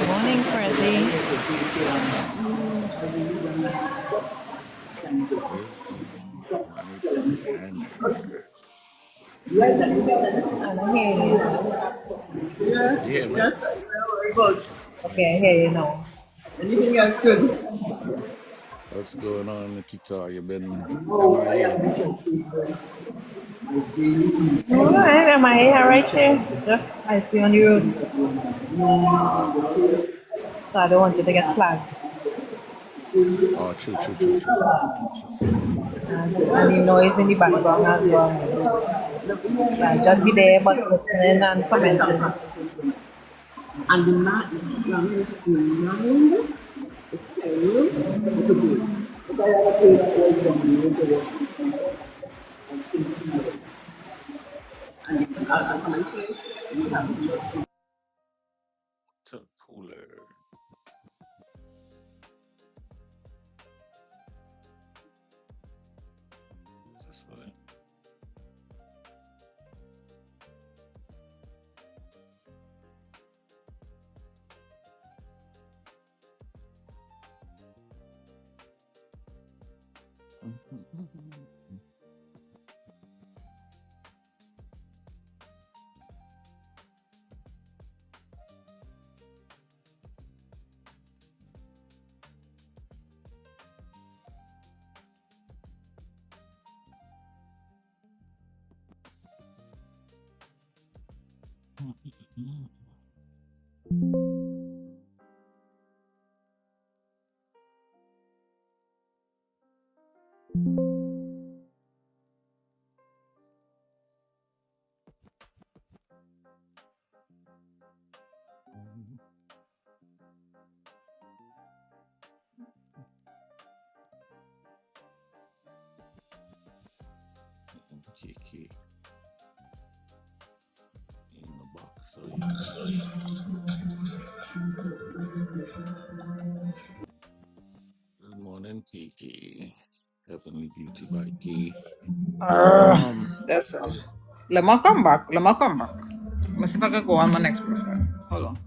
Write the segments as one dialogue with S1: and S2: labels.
S1: Morning, Prezi.
S2: My friend.
S1: I don't hear you.
S2: You hear me?
S1: Okay, I hear you now.
S3: Anything else good?
S2: What's going on, Nikita? You've been MIA.
S1: All right, am I here right here? Just I be on the road,
S2: Oh,
S1: so I don't want you to get flagged.
S2: oh, true.
S1: And the noise in the background as well. Yeah, just be there but listening and commenting.
S3: And the man is behind. Okay, it's good. But I have to pay that all from the I'm thinking and I say, you have
S2: So cooler. Who's this one? Kiki in the box. So good morning, Kiki. Heavenly Beauty by Key.
S4: That's let me come back. Let me come back. Let me see if I can go on my next profile. Hold on.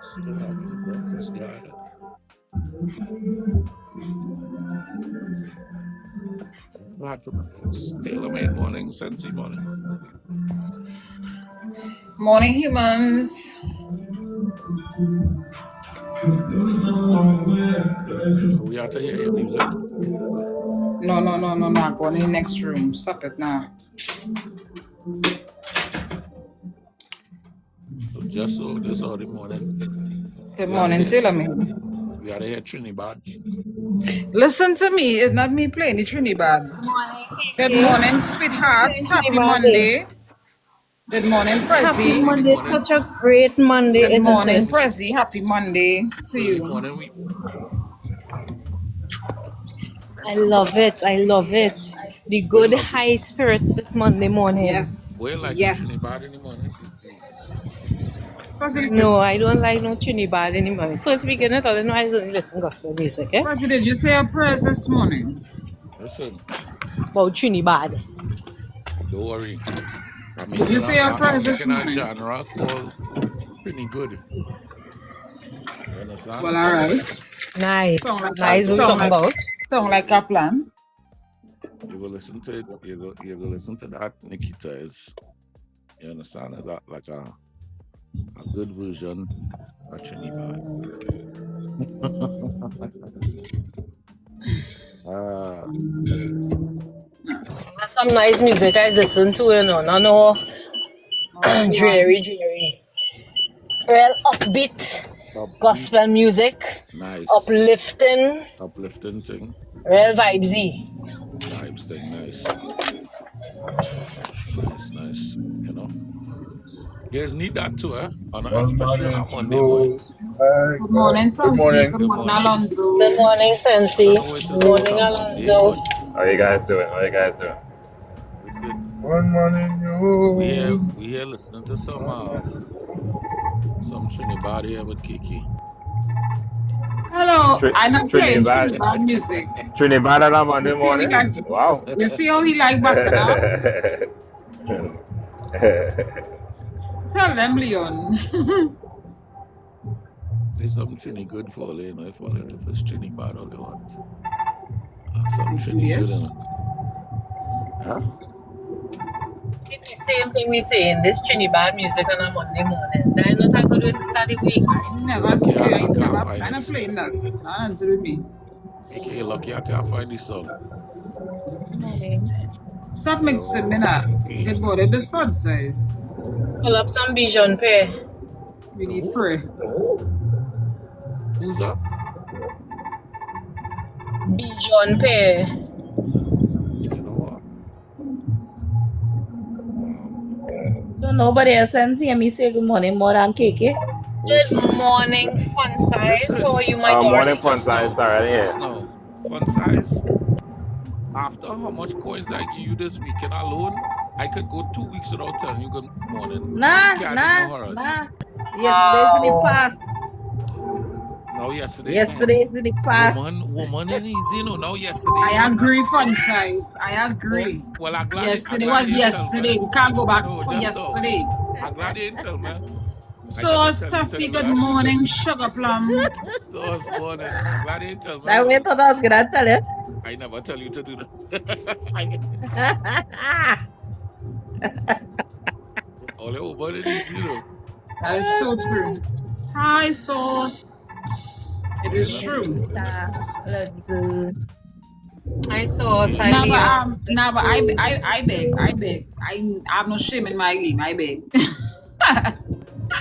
S2: Still having the breakfast garden. Glad for breakfast. Tailor made morning, Sensi morning.
S4: Morning, humans.
S2: We have to hear your music.
S4: No. I'm going in the next room. Stop it now.
S2: So just so this early morning.
S4: Good morning, Taylor me.
S2: We gotta hear Trinidad.
S4: Listen to me. It's not me playing the Trinidad. Good morning, sweethearts. Happy Monday. Good morning,
S1: Happy
S4: Prezi.
S1: Monday. It's such a great Monday,
S4: Good
S1: isn't
S4: morning,
S1: it?
S4: Prezi. Happy Monday to
S2: Early
S4: you.
S2: morning, we
S1: I love it. I love it. The good
S2: love it.
S1: high spirits this Monday morning.
S2: We
S4: Yes.
S2: like the
S4: Yes.
S2: Trinidad in the morning.
S4: Prezi,
S1: No, I don't like no Trinidad anymore. First beginning, I don't know I don't listen gospel music, eh?
S4: Prezi, did you say a prayer this morning?
S2: Listen,
S1: About Trinidad.
S2: don't worry. I'm
S4: Did you
S2: making
S4: say a prayer
S2: I'm
S4: this
S2: making a
S4: morning?
S2: genre called Pretty Good. You
S4: Well,
S2: understand?
S4: all right.
S1: Nice. Nice. What we talking about?
S4: Sound like a plan.
S2: You go listen to it. You go listen to that. Nikita is. You understand? Is that like a good version of Trinidad?
S1: That's some nice music I listen to, you know. No, dreary. Real upbeat
S2: Upbeat.
S1: gospel music,
S2: Nice.
S1: uplifting,
S2: Uplifting thing.
S1: real vibesy.
S2: Vibes thing. Nice. Nice. You know. You guys need that too, eh? Especially on a Monday morning.
S4: Good morning,
S5: Good
S4: Sansi.
S5: morning.
S4: Good morning, Alonso.
S1: Good morning, Sensi.
S2: Don't know what to
S1: Good
S2: do
S1: morning,
S2: on Monday,
S1: Alonso.
S2: but
S6: How you guys doing? How you guys doing?
S2: we good.
S5: Good morning, you.
S2: We here listening to some Trinidad here with Kiki.
S4: Hello, I'm not playing
S6: Trinidad,
S4: Trinidad music.
S6: Trinidad on a Monday
S4: You see, he
S6: morning.
S4: like,
S6: Wow.
S4: you see how he like Bacana? Tell them, Leon.
S2: There's some Trini good for you know, if it's Trini bad all they want. Some Trini good,
S4: Yes.
S2: innit? Huh?
S1: It's the same thing we say in this Trinidad music on a Monday morning. That is not a good way to start the week.
S4: I never say,
S2: Yeah, I
S4: I
S2: can't
S4: never,
S2: find
S4: I'm not
S2: it.
S4: playing that. Nothing to do with me.
S2: Okay, you're lucky I can't find this song.
S4: Stop mixing me now.
S2: Okay.
S4: Get bored of this fun size.
S1: Pull up some Bijon Pair.
S4: We need prayer.
S2: Who's that?
S1: Bijon Pair.
S2: You know what?
S7: So nobody else sends hear me say good morning more than KK.
S1: Good morning, fun size.
S2: Listen.
S1: How are you, my
S6: Morning
S1: darling?
S6: fun
S2: Just
S6: size.
S2: now.
S6: Sorry,
S2: Just
S6: yeah.
S2: now. Fun size. After how much coins I give you this weekend alone, I could go 2 weeks without telling you good morning.
S7: Nah,
S2: You can't
S7: nah,
S2: ignore us.
S7: nah. Yesterday's in the
S1: Wow.
S7: past.
S2: Now yesterday.
S7: Yesterday's in the past.
S2: Woman ain't easy, you know. Now yesterday.
S4: I agree, fun size. I agree.
S2: Well, I'm glad.
S4: Yesterday
S2: I'm glad
S4: was
S2: you didn't
S4: yesterday.
S2: tell
S4: We can't go back
S2: No,
S4: for
S2: just
S4: yesterday.
S2: me. I'm glad you didn't tell me.
S4: So, Stuffy, good morning, Sugar Plum.
S2: So this morning. I'm glad you didn't tell me.
S7: That way I thought I was gonna tell you.
S2: I never tell you to do that. All the woman is easy, you know.
S4: That is so true. Hi, Sauce. It is true.
S1: I saw
S4: Nah,
S1: Tyler.
S4: but I beg. I have no shame in my game. I beg. I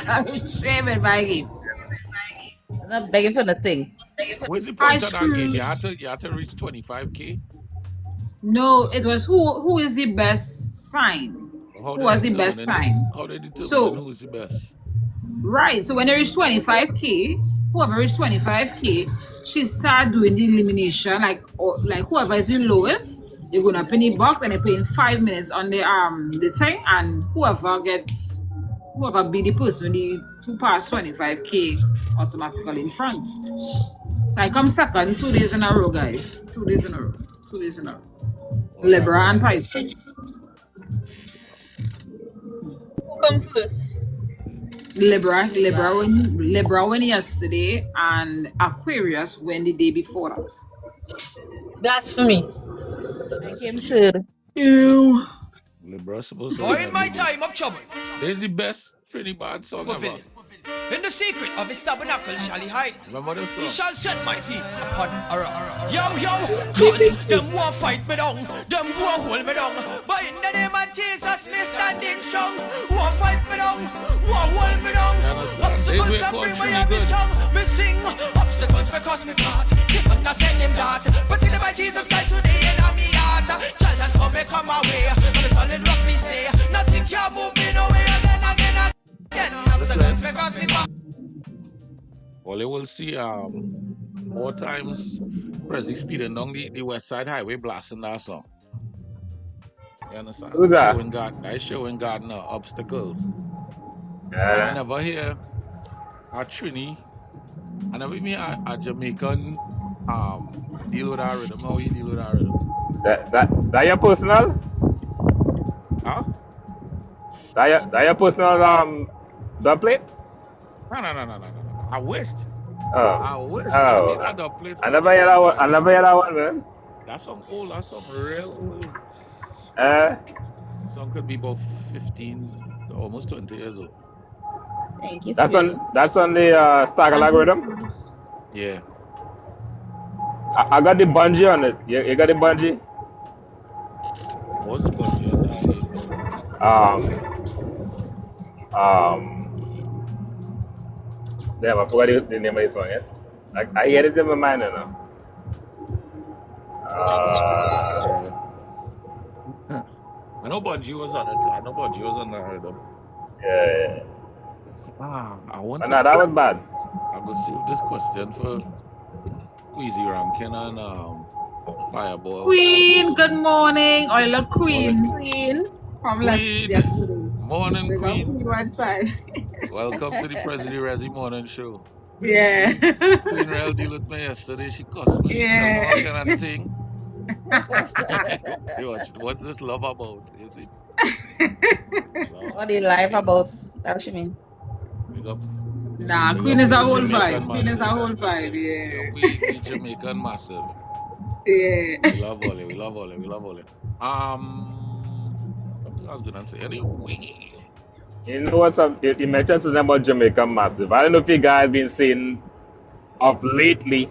S4: have no shame in my game.
S7: I'm not begging for nothing.
S2: Where's the point of that game?
S4: Screws.
S2: You had to reach 25K.
S4: No, it was who is the best sign?
S2: How
S4: Who
S2: they
S4: was the best
S2: determine-
S4: sign?
S2: How they determine
S4: So-
S2: who's the best?
S4: Right. So when they reach 25K, whoever reach 25K, she start doing the elimination. Like whoever is the lowest, you're gonna pay the box and they're paying 5 minutes on the thing, and whoever be the person who pass 25K automatically in front. So I come second 2 days in a row, guys. 2 days in a row. 2 days in a row. Libra and Pisces.
S1: Who come first?
S4: Libra win yesterday, and Aquarius win the day before that.
S1: Blasphemy.
S7: I came third.
S4: Ew.
S2: Libra supposed to
S8: For
S2: win
S8: in my
S2: every week.
S8: time of trouble,
S2: There's the best pretty bad song ever.
S8: fulfill. In the secret of his tabernacle shall he hide.
S2: Remember this
S8: He
S2: song?
S8: shall set my feet upon a rock. Yo, cause them war fight me down, them war hold me down. But in the name of Jesus, me standing strong. War fight me down, war hold me down. Obstacles that bring me up me song, me sing. Obstacles because me part. Sickness that send him dart. But in the by Jesus Christ today in me heart. Challenges for me come away, on the solid rock me stay. Nothing can move me no way again. Obstacles because me part.
S2: Well, you will see more times Presley speeding down the West Side Highway blasting that song. You understand?
S6: Who's that?
S2: Showing Gardner obstacles. I
S6: Yeah.
S2: never hear a Trini. I never hear a Jamaican deal with our rhythm. How you deal with our rhythm?
S6: That your personal?
S2: Huh?
S6: That your personal dub plate?
S2: No. I wished.
S6: Oh.
S2: I wish.
S6: Oh.
S2: I mean, I don't play
S6: I never hear that one. I never hear that one, man.
S2: That's some old. That's some real old. Song could be about 15, almost 20 years old.
S7: Thank you.
S6: That's
S7: sweetie.
S6: on the Stagalag rhythm.
S2: Yeah.
S6: I got the bungee on it. You got the bungee?
S2: What's the budget?
S6: Damn, I forgot the name of this song, yes? I get it in my mind now.
S2: Yeah. I know Bungie was on it. I know Bungie was on the rhythm.
S6: Yeah.
S2: I want
S6: But
S2: to.
S6: no, that was bad.
S2: I'm gonna save this question for Queasy Rankin and Fireball.
S4: Queen, good morning. I love Queen.
S7: Queen.
S4: From
S2: Queen.
S4: yesterday.
S2: Morning,
S4: We got
S2: Queen.
S4: Queen one time.
S2: Welcome to the President Resi Morning Show.
S4: Yeah.
S2: Queen Rel deal with me yesterday. She cussed me. She
S4: Yeah.
S2: tell me all kind of thing. What's this love about? You see? No,
S7: What do you life about? That's what you mean.
S2: big up.
S4: Nah,
S2: Big
S4: Queen
S2: up
S4: is a
S2: the
S4: whole
S2: Jamaican
S4: vibe. Queen is a
S2: massive.
S4: whole vibe,
S2: Big
S4: yeah.
S2: up we Jamaican massive.
S4: Yeah.
S2: We love all it. We love all it. We love all it. Something I was gonna say. Anyway.
S6: You know what? You mentioned something about Jamaican Massive. I don't know if you guys been seeing of lately.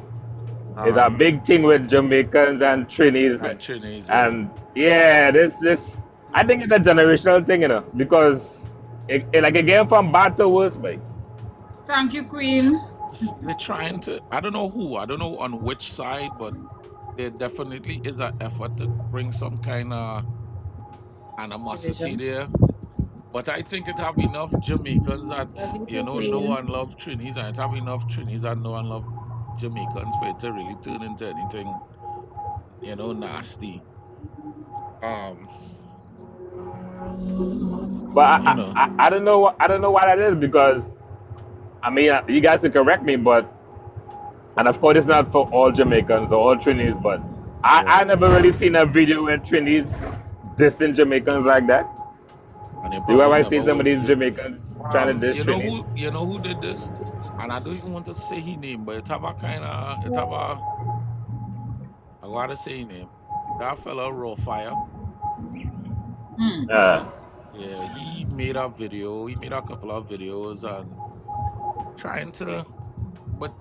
S6: It's a big thing with Jamaicans and Trinis.
S2: And Trinis, yeah.
S6: And yeah, this I think it's a generational thing, you know, because it came from bad to worse, mate.
S4: Thank you, Queen.
S2: They're trying to. I don't know who. I don't know on which side, but there definitely is an effort to bring some kind of animosity there. But I think it have enough Jamaicans that know one love Trinis, and it have enough Trinis that no one love Jamaicans for it to really turn into anything, nasty.
S6: But I don't know why that is, because I mean, you guys can correct me, but and of course it's not for all Jamaicans or all Trinis, but I never really seen a video where Trinis dissing Jamaicans like that. You ever seen some of these Jamaicans trying to diss Trinis?
S2: You know who did this? And I don't even want to say his name, but I gotta say his name. That fella Raw Fire. Yeah, he made a video. He made a couple of videos and trying to, but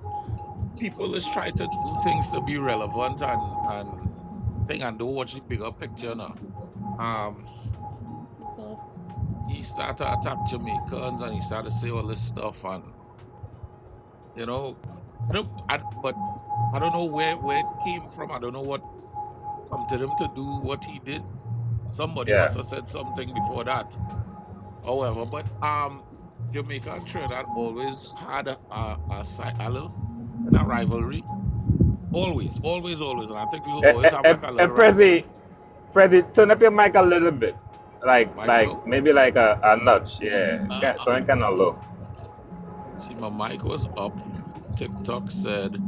S2: people is trying to do things to be relevant and don't watch the bigger picture now. He started to attack Jamaicans and he started to say all this stuff, and I don't know where it came from. I don't know what prompted him to do what he did. Somebody must have said something before that. However, but Jamaica and Trinidad always had a little rivalry. Always. And I think we will always have like a little rivalry.
S6: Prezi, turn up your mic a little bit. Maybe like a notch, yeah. Something kind of low.
S2: See, my mic was up. TikTok said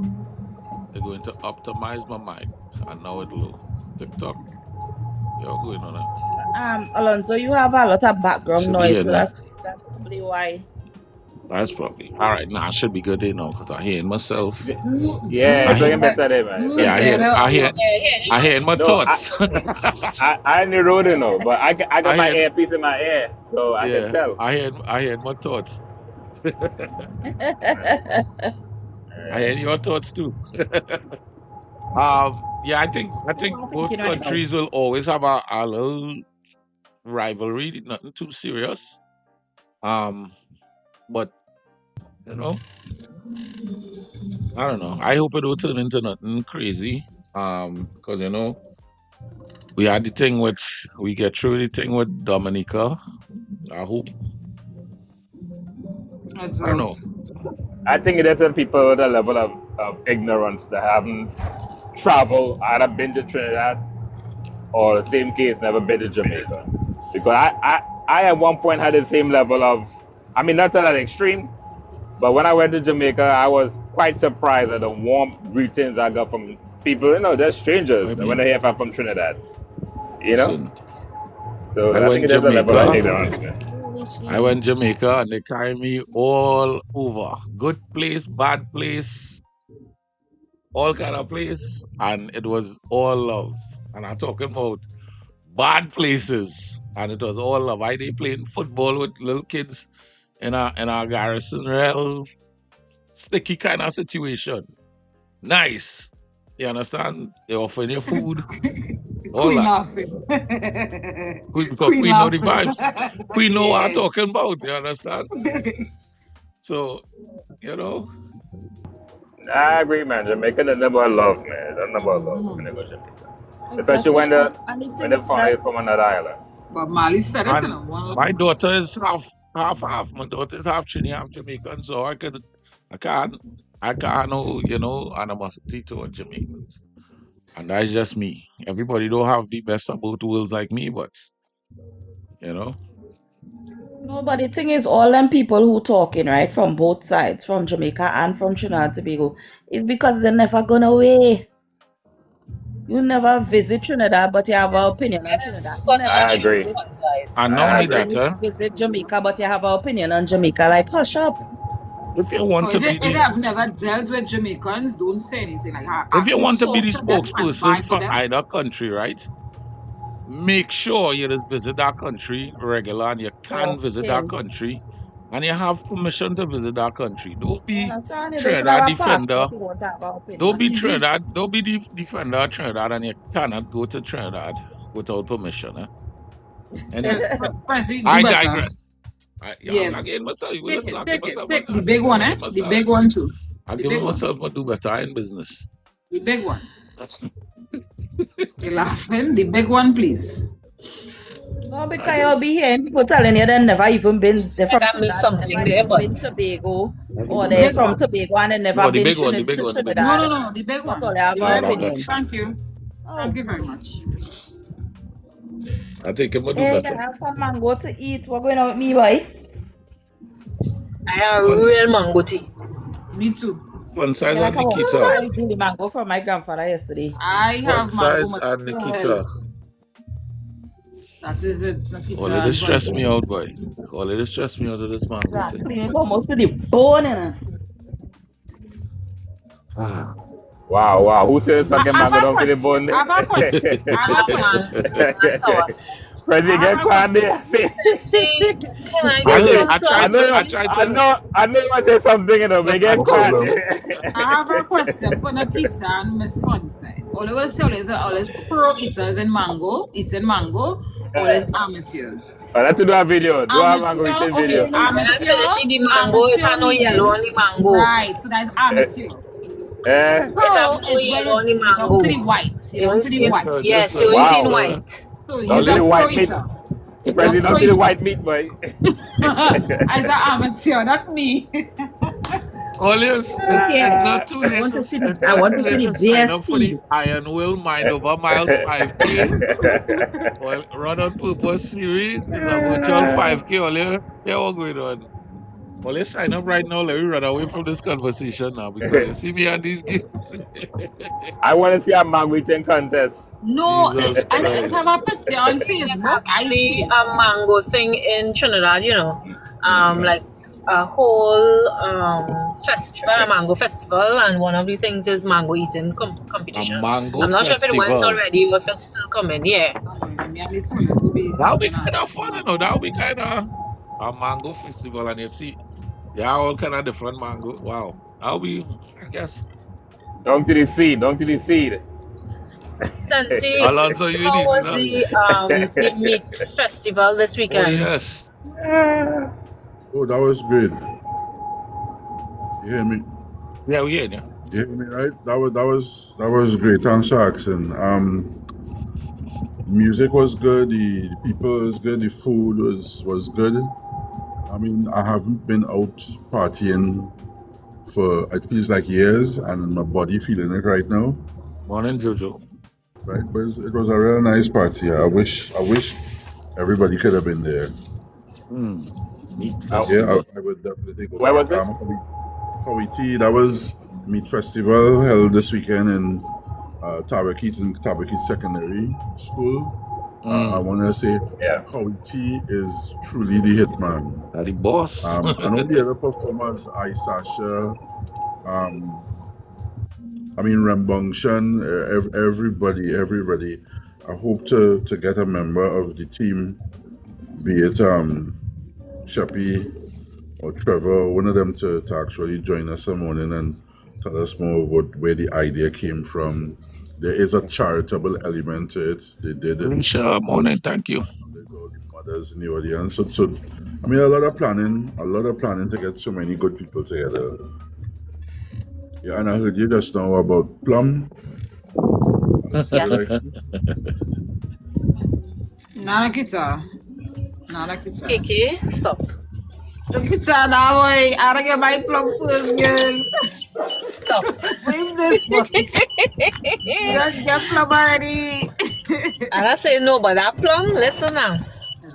S2: they're going to optimize my mic, and now it's low. TikTok, you're going on it.
S7: Alonso, you have a lot of background noise, so that's probably why.
S2: That's probably all right. Nah, I should be good now because I hear myself.
S6: Yeah, it's looking better there, man.
S2: Yeah, I hear my thoughts.
S6: I in the road, but I got my earpiece in my ear, so I can tell.
S2: I hear my thoughts. I hear your thoughts too. I think both countries will always have a little rivalry, nothing too serious. But I don't know. I hope it will turn into nothing crazy. Because we had the thing we get through the thing with Dominica. I hope. I don't know.
S6: I think there's some people with a level of ignorance that haven't traveled, either been to Trinidad or the same case, never been to Jamaica. Because I at one point had the same level of, I mean, not to that extreme, but when I went to Jamaica, I was quite surprised at the warm greetings I got from people, they're strangers when they hear if I'm from Trinidad, So I think there's a level of ignorance, man.
S2: I went to Jamaica and they carry me all over. Good place, bad place, all kind of place. And it was all love. And I'm talking about bad places. And it was all love. They playing football with little kids in our garrison, real sticky kind of situation. Nice. You understand? They offering you food. All
S4: Queen
S2: that.
S4: laughing.
S2: Because Queen know the vibes. Queen know what I'm talking about, you understand? So you know.
S6: I agree, man. Jamaica is number love, man. That's number love when they go to Jamaica. Especially
S7: Exactly.
S6: when
S7: And the
S6: when
S7: thing
S6: they
S7: is
S6: fly
S7: that
S6: from another island.
S4: But Mali said it, you
S2: And
S4: know. One
S2: my daughter is half. My daughter is half Trini, half Jamaican, so I can't know, you know, animosity toward Jamaicans. And that's just me. Everybody don't have the best of both worlds like me, but you know.
S7: no, but the thing is, all them people who talking, right, from both sides, from Jamaica and from Trinidad and Tobago, is because they're never gone away. You never visit Trinidad, but you have an opinion on
S1: That
S7: Trinidad.
S1: is
S7: You
S1: such
S7: never
S1: a
S6: I
S1: true
S6: agree.
S1: concise.
S2: And not
S6: I
S2: only
S6: agree.
S2: that,
S7: visit Jamaica, but you have an opinion on Jamaica. Like, hush up.
S2: if you want
S4: So
S2: to
S4: if
S2: be
S4: you, if you
S2: the
S4: have never dealt with Jamaicans, don't say anything. Like
S2: if you
S4: actually
S2: want to be the
S4: talk to them and
S2: spokesperson
S4: vibe
S2: for
S4: with them.
S2: either country, right? Make sure you just visit that country regular and you can visit that
S7: Okay.
S2: country and you have permission to visit that country. Don't
S7: You
S2: be
S7: understand? You don't even
S2: Trinidad
S7: have a
S2: defender.
S7: passport. You won't have an opinion.
S2: Don't be
S4: Easy.
S2: Trinidad. Don't be the defender of Trinidad and you cannot go to Trinidad without permission. Anyway,
S4: Prezi, do
S2: I
S4: better.
S2: digress.
S4: Yeah.
S2: I'm lagging myself. You will
S4: Take
S2: just
S4: it,
S2: lag
S4: take it.
S2: myself.
S4: Take the big one, eh? The big one too.
S2: I'm
S4: The
S2: giving
S4: big one.
S2: myself a do better in business.
S4: The big one. You're laughing. The big one, please.
S7: No, because you'll be hearing people telling you they've never even been they're from
S1: I missed
S7: Trinidad,
S1: something
S7: never
S1: there,
S7: even
S1: but
S7: been Tobago, or
S4: The
S7: they're
S4: big
S7: from
S4: one.
S7: Tobago and they never
S2: No, the
S7: been
S2: big one, the
S7: to
S2: big one, the big
S7: Trinidad.
S2: one.
S4: No, the big
S7: But
S4: one.
S7: all they have
S2: Yeah,
S7: an
S2: no,
S7: opinion.
S2: that's-
S4: Thank you.
S7: Oh.
S4: Thank you very much.
S2: I think I'm gonna do
S7: Hey, you
S2: better.
S7: have some mango to eat. What's going on with me, boy?
S1: I have real mango tea.
S4: Me too.
S2: Fun size
S7: Yeah,
S2: and
S7: like I
S2: Nikita.
S7: the mango from my grandfather yesterday.
S4: I
S2: Fun
S4: have
S2: size
S4: mango.
S2: and Nikita.
S4: That is it. Nikita
S2: All of this
S4: and
S2: stress
S4: Bonzo.
S2: me out, boy. All of this stress me out of this mango
S7: Yeah,
S2: thing.
S7: clean almost to the bone, you know.
S2: Ah.
S6: Wow. Who said
S4: I
S6: sucking
S4: have
S6: mango
S4: a
S6: down to the
S4: question.
S6: bone?
S4: I have a question. I have a question.
S1: That's ours.
S6: Prezi,
S4: I
S6: get
S4: have a
S6: quiet there.
S1: See, can I
S2: I
S1: get
S2: know.
S1: some
S2: I tried to.
S6: I know you want to say something, you know, but get
S5: No
S6: quiet.
S5: problem.
S4: I have a question for Nikita and Miss Funside. Always say always pro eaters in mango, eating mango, always amateurs.
S6: I have to do a video. Do a mango
S4: Amateur,
S6: eating
S4: okay,
S6: video.
S1: When I
S4: amateur,
S1: finish the mango, it has no
S4: meaning-
S1: yellow on the mango.
S4: Right, so that's amateur.
S6: Eh?
S4: Pro
S1: have no
S4: is
S1: yellow on the
S4: when down
S1: mango.
S4: to the white. Down to the
S1: Yes,
S4: white.
S1: yes,
S2: Wow.
S1: you're using white.
S4: So
S6: Down
S4: he's
S6: to
S4: a
S6: the
S4: pro
S6: white meat.
S4: eater.
S6: Prezi, don't see the white meat, boy.
S4: As an amateur, not me.
S2: Always, it's not too late.
S7: I want to see the-
S2: It's
S7: I
S2: not
S7: want
S2: too
S7: to see
S2: late
S7: the
S2: sign
S7: bear
S2: up for the
S7: seed.
S2: Iron Will Mind Over Miles 5K. Well, Run on Purpose series. It's a virtual 5K. All you hear what going on. Well, let's sign up right now. Let me run away from this conversation now because you see me on these games.
S6: I want to see a mango eating contest.
S4: No,
S2: Jesus
S4: I didn't
S2: Christ.
S4: have a picture on
S1: There's
S4: Facebook. I
S1: actually
S4: see it.
S1: a mango thing in Trinidad, you know, like a whole festival, a mango festival, and one of the things is mango eating competition.
S2: A mango
S1: I'm not sure if it went
S2: festival.
S1: already or if it's still coming. Yeah.
S4: Me and the toilet will be-
S2: That'll be kind of fun, you know. That'll be kind of a mango festival, and you see, yeah, all kind of different mango. Wow, that'll be, I guess.
S6: Down to the seed.
S1: Sensi,
S2: Alonso, you
S1: how
S2: need
S1: was
S2: to
S1: the meat festival this
S2: Oh,
S1: weekend?
S2: yes.
S5: Oh, that was great. You hear me?
S2: Yeah, we hear you.
S5: You hear me, right? That was great. Thanks for asking. Music was good. The people was good. The food was good. I mean, I haven't been out partying for it feels like years, and my body feeling it right now.
S2: Morning, Jojo.
S5: Right, but it was a real nice party. I wish everybody could have been there.
S2: Meat
S6: Oh.
S2: festival.
S5: Yeah, I would definitely go.
S6: Where was
S5: back.
S6: this?
S5: Howie that was Meat Festival held this weekend in Tabaquite Secondary School. I want to say
S6: Yeah.
S5: Howie T is truly the hitman.
S2: Are the boss.
S5: And all the other performers, Sasha, Rembungshan, everybody. I hope to get a member of the team, be it Sheppy or Trevor, one of them to actually join us some morning and tell us more about where the idea came from. There is a charitable element to it. They did it.
S2: Sure, morning, thank you.
S5: All the others in the audience. So I mean, a lot of planning to get so many good people together. Yeah, and I heard you just now about Plum.
S1: Yes.
S4: Nana Kita.
S1: KK, stop.
S4: The Kita now, boy. I don't get my plum first, girl.
S1: Stop.
S4: Bring this one. You don't get plum already.
S1: And I say no, but that plum, listen now.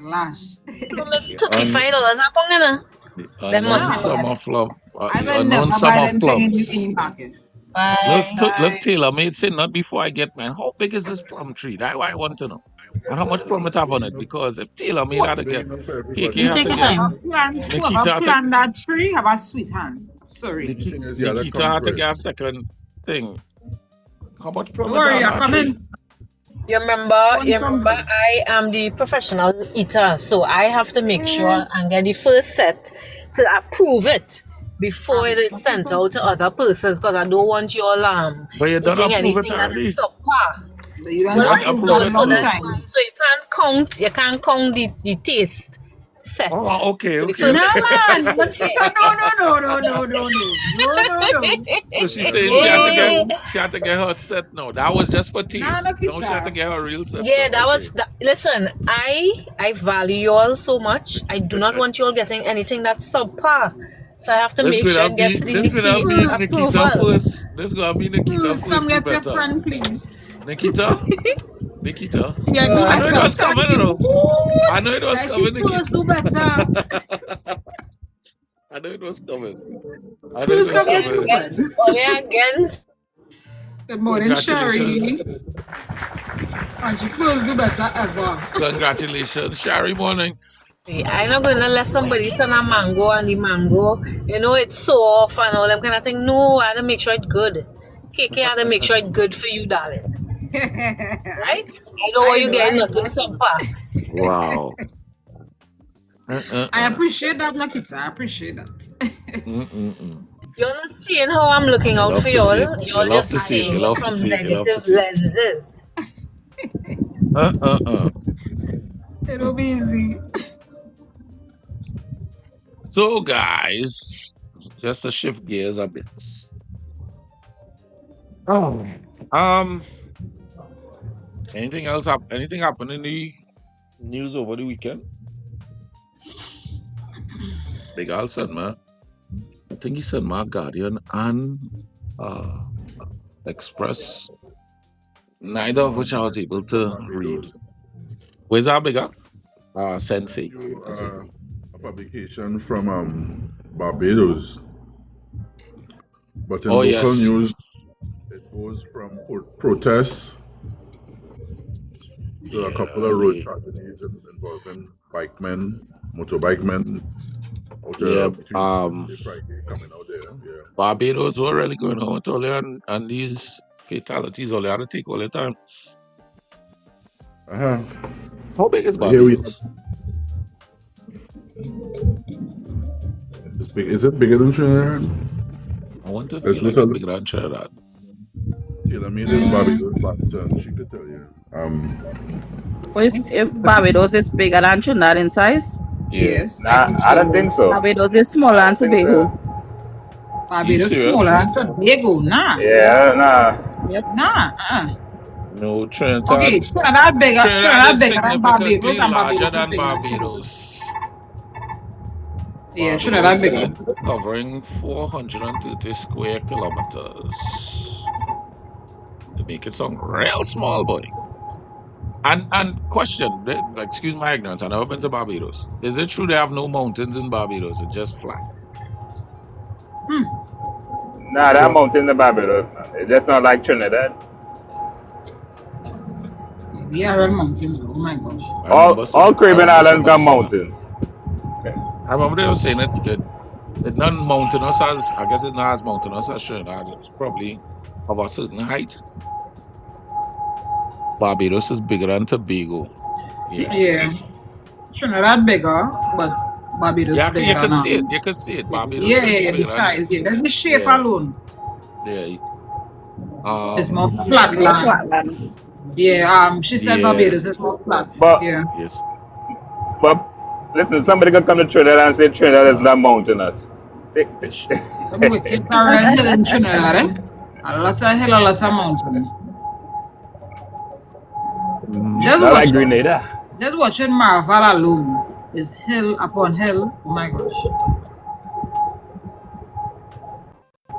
S4: Lash.
S1: $35 a pound, you know. That must be
S2: Summer plum.
S4: I will never buy
S2: summer
S4: them things
S2: plums.
S4: in the market.
S2: Look, Taylor, mate, say not before I get mine. How big is this plum tree? That's what I want to know. And how much plum it have on it? Because if Taylor made had to get KK
S1: You
S2: have
S1: take
S2: to
S1: your
S2: get
S1: time.
S4: Whoever plant that tree have a sweet hand. Sorry.
S2: Nikita had to get a second thing. How much plum
S4: Don't
S2: it
S4: worry,
S2: have
S4: you're
S2: on that tree?
S4: coming.
S1: You remember, I am the professional eater, so I have to make sure and get the first set to approve it before it is sent out to other persons, because I don't want you all
S2: But you don't
S1: eating
S2: approve it
S1: anything that
S2: already.
S1: is subpar.
S4: You don't
S1: Well,
S4: approve
S1: so,
S4: for a
S1: so
S4: long
S1: that's
S4: time.
S1: why. So you can't count the taste set.
S2: Oh, okay,
S1: So the
S2: okay.
S1: first
S4: No,
S1: set.
S4: man. No.
S2: So she's saying she had to get her set. No, that was just for taste.
S4: Nah,
S2: No,
S4: Nikita.
S2: she had to get her real set.
S1: Yeah,
S2: though.
S1: that
S2: Okay.
S1: was that. Listen, I value you all so much. I do not want you all getting anything that's subpar. So I have to
S2: This
S1: make
S2: could
S1: sure
S2: have
S1: it
S2: been
S1: gets the
S2: this could have been
S1: Nikki
S2: Nikita
S1: approval.
S2: first. This could have been Nikita
S4: Please
S2: first.
S4: come
S2: Do
S4: get your
S2: better.
S4: friend, please.
S2: Nikita? Nikita?
S4: Yeah, do
S2: I know it
S4: better.
S2: was coming, you know. I know it was
S4: Like
S2: coming,
S4: she
S2: Nikita.
S4: first do better.
S2: I know it was coming. I know it
S4: Please
S2: was
S4: come get your
S2: coming.
S4: friend.
S1: Against.
S4: Good morning, Sherry.
S2: Congratulations.
S4: And she first do better ever.
S2: Congratulations. Sherry morning.
S1: I'm not gonna let somebody send a mango and the mango, it's soft and all them kind of thing. No, I had to make sure it's good. KK had to make sure it's good for you, darling. Right? I don't want you getting nothing subpar.
S2: Wow.
S4: I appreciate that, Nakita. I appreciate that.
S1: You're not seeing how I'm looking out
S2: Love
S1: for
S2: to
S1: y'all.
S2: see it.
S1: You're
S2: You love
S1: just
S2: to see it.
S1: seeing
S2: You
S1: it
S2: love to
S1: from
S2: see it. You love to
S1: negative
S2: see it.
S1: lenses.
S4: It'll be easy.
S2: So, guys, just to shift gears a bit. Oh. Anything else? Anything happened in the news over the weekend? Big Al said, man. I think he said, my Guardian and Express. Neither of which I was able to read. Where's our bigger? Sensei.
S5: A publication from Barbados. But in
S2: Oh,
S5: local
S2: yes.
S5: news, it goes from protests to a couple of road tragedies involving motorbike men.
S2: Yeah,
S5: Friday coming out there. Yeah.
S2: Barbados were really going on with all that, and these fatalities, all they had to take all the time. How big is
S5: Here we
S2: Barbados?
S5: It's big. Is it bigger than Trinidad?
S2: I want to
S5: Let's
S2: feel like
S5: look
S2: it's
S5: at-
S2: bigger than Trinidad.
S5: Taylor made this Barbados, but she could tell you.
S7: Well, if Barbados is bigger than Trinidad in size,
S4: Yes.
S6: I don't think so.
S7: Barbados is smaller than
S6: think
S7: Tobago.
S4: Barbados
S2: serious?
S4: smaller than Tobago. Nah.
S6: Yeah, nah.
S4: Nah.
S2: No, Trinidad.
S4: Okay, Trinidad bigger.
S2: Trinidad
S4: Trinidad
S2: is
S4: bigger than
S2: significantly
S4: Barbados, and
S2: larger
S4: Barbados
S2: than
S4: is bigger than Trinidad.
S2: Barbados.
S4: Yeah, Trinidad bigger.
S2: Covering 430 square kilometers. To make it sound real small, boy. And question, excuse my ignorance, I've never been to Barbados. Is it true they have no mountains in Barbados? It's just flat.
S6: Nah, that mountain in Barbados. It's just not like Trinidad.
S4: We are on mountains, bro. Oh my gosh.
S6: All Caribbean islands got mountains.
S2: I remember they were saying it's not mountainous as, I guess it's not as mountainous as Trinidad. It's probably of a certain height. Barbados is bigger than Tobago.
S4: Yeah. Trinidad bigger, but Barbados
S2: Yeah,
S4: bigger
S2: you
S4: than
S2: can see it. You can see it. Barbados is
S4: Yeah,
S2: bigger
S4: the
S2: than-
S4: size. Yeah, that's the shape
S2: Yeah.
S4: alone.
S2: Yeah.
S4: It's more flat land. Yeah, she said
S2: Yeah.
S4: Barbados is more flat.
S6: But-
S4: yeah.
S2: Yes.
S6: But listen, somebody could come to Trinidad and say Trinidad is not mountainous.
S4: Some wicked parallel hill in Trinidad, eh? A lot of hill, a lot of mountain. Just
S6: Not like
S4: watch,
S6: Grenada.
S4: just watching Marvel alone is hill upon hill. Oh my gosh.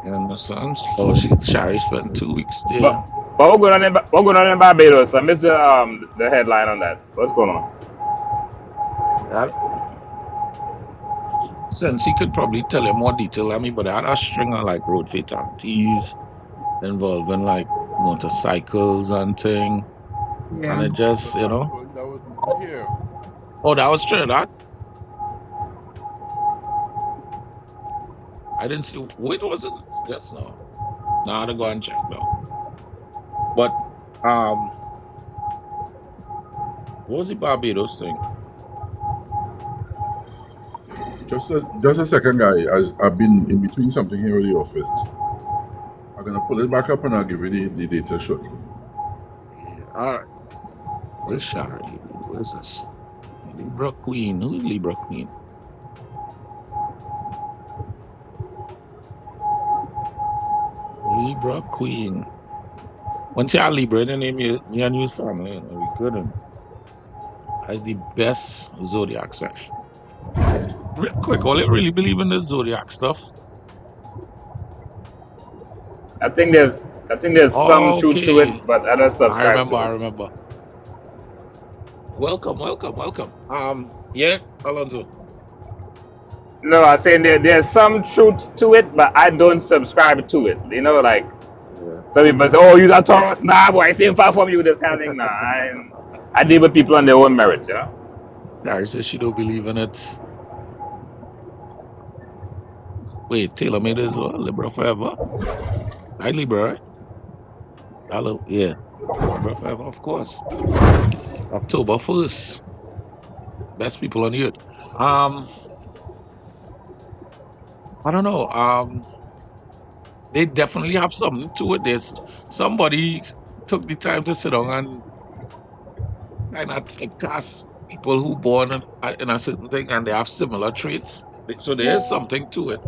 S2: You understand? So Shari spent 2 weeks there.
S6: But what going on in Barbados? I missed the headline on that. What's going on?
S2: That, since he could probably tell you more detail, I mean, but I had a string of like road fatalities involving like motorcycles and thing. And
S4: Yeah.
S2: it just, you know.
S5: That was not here.
S2: Oh, that was Trinidad? I didn't see. Wait, was it just now? Now I had to go and check now. But, what was the Barbados thing?
S5: Just a second, guy. As I've been in between something here with the office. I'm gonna pull it back up and I'll give you the data shortly.
S2: All right. Where's Shari? Where's this? Libra Queen. Who's Libra Queen? Libra Queen. Once you are Libra in the name, me and you's family, you know, we couldn't. That's the best zodiac sign. Real quick, all you really believe in this zodiac stuff?
S6: I think there's some truth to
S2: Okay.
S6: it, but I don't subscribe to
S2: I
S6: it.
S2: remember. Welcome. Yeah, Alonso.
S6: No, I'm saying there's some truth to it, but I don't subscribe to it. You know, like
S2: Yeah.
S6: some people say, "Oh, you're a Taurus." Nah, boy, I stay far from you. This kind of thing. Nah, I deal with people on their own merit. You know.
S2: Larry says she don't believe in it. Wait, Taylor made this Libra forever. I Libra, right? Hello, yeah. Libra forever, of course. October 1st. Best people on the earth. I don't know. They definitely have something to it. There's somebody took the time to sit down and kind of typecast people who born in a certain thing and they have similar traits. So there is something to it.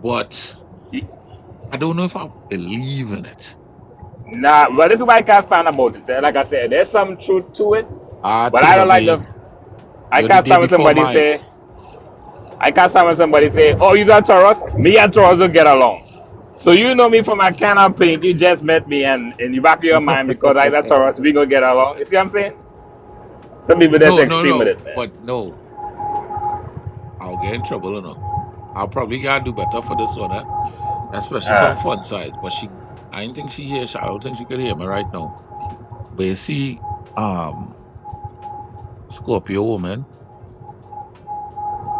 S2: But I don't know if I believe in it.
S6: Nah, but this is why I can't stand about it. Like I said, there's some truth to it, but I
S2: Taylor
S6: don't like
S2: made,
S6: I
S2: you're the
S6: can't
S2: day
S6: stand when
S2: before
S6: somebody
S2: mine.
S6: say. I can't stand when somebody say, "Oh, you're a Taurus." Me and Taurus don't get along. So you know me from a can of paint. You just met me, and in the back of your mind, because I'm a Taurus, we gonna get along. You see what I'm saying? Some people that's extreme with it, man.
S2: But no, I'll get in trouble enough. I'll probably gotta do better for this one, especially from fun size. But I don't think she hears. I don't think she could hear me right now. But you see, Scorpio woman.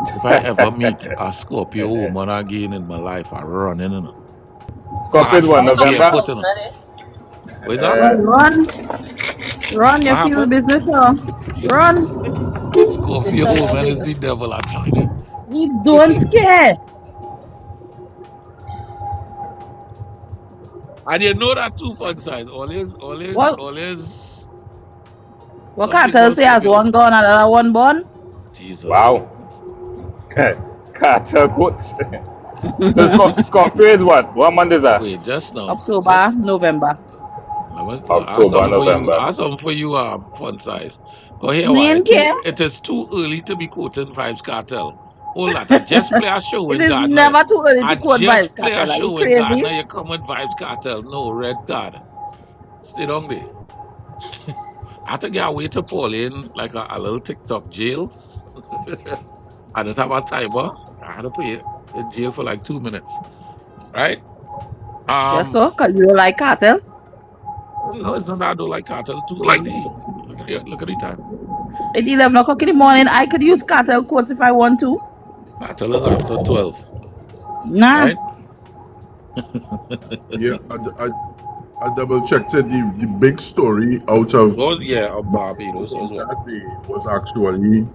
S2: If I ever meet a Scorpio woman again in my life, I run in her.
S6: Scorpio one November.
S2: Barefoot in her. What is that?
S7: Run, you
S2: What
S7: feel
S2: happened?
S7: business now. Run.
S2: Scorpio woman is the devil. I tell you.
S7: We don't scare.
S2: And you know that too, fun size. Always.
S7: What
S2: Something
S7: cartel
S2: about
S7: say has
S2: Scorpio.
S7: one gone and another one born?
S2: Jesus.
S6: Wow. Cartel quotes. So Scorpio is what? What month is that?
S2: Wait, just now.
S7: October, November.
S6: October, November.
S2: I have something for you, fun size. Oh, here,
S7: Me and care.
S2: it is too early to be quoting Vibes Cartel. Hold that. I just play a show
S7: It
S2: with
S7: is
S2: Gardner.
S7: never too early
S2: I
S7: to quote
S2: just
S7: Vibes
S2: play a
S7: Cartel. Are
S2: show
S7: you
S2: with
S7: crazy?
S2: Gardner. You come with Vibes Cartel. No, red card. Stay down there. I had to get away to Pauline like a little TikTok jail. I didn't have a timer. I had to play in jail for like 2 minutes. Right?
S7: Yes, sir. Because you don't like cartel.
S2: No, it's not that I don't like cartel. Too early. Look at the time.
S7: At 11 o'clock in the morning, I could use cartel quotes if I want to.
S2: Cartel is after 12.
S7: Nah.
S2: Right?
S5: Yeah, I double checked it. The big story out of
S2: Of Barbados as well.
S5: that day was actually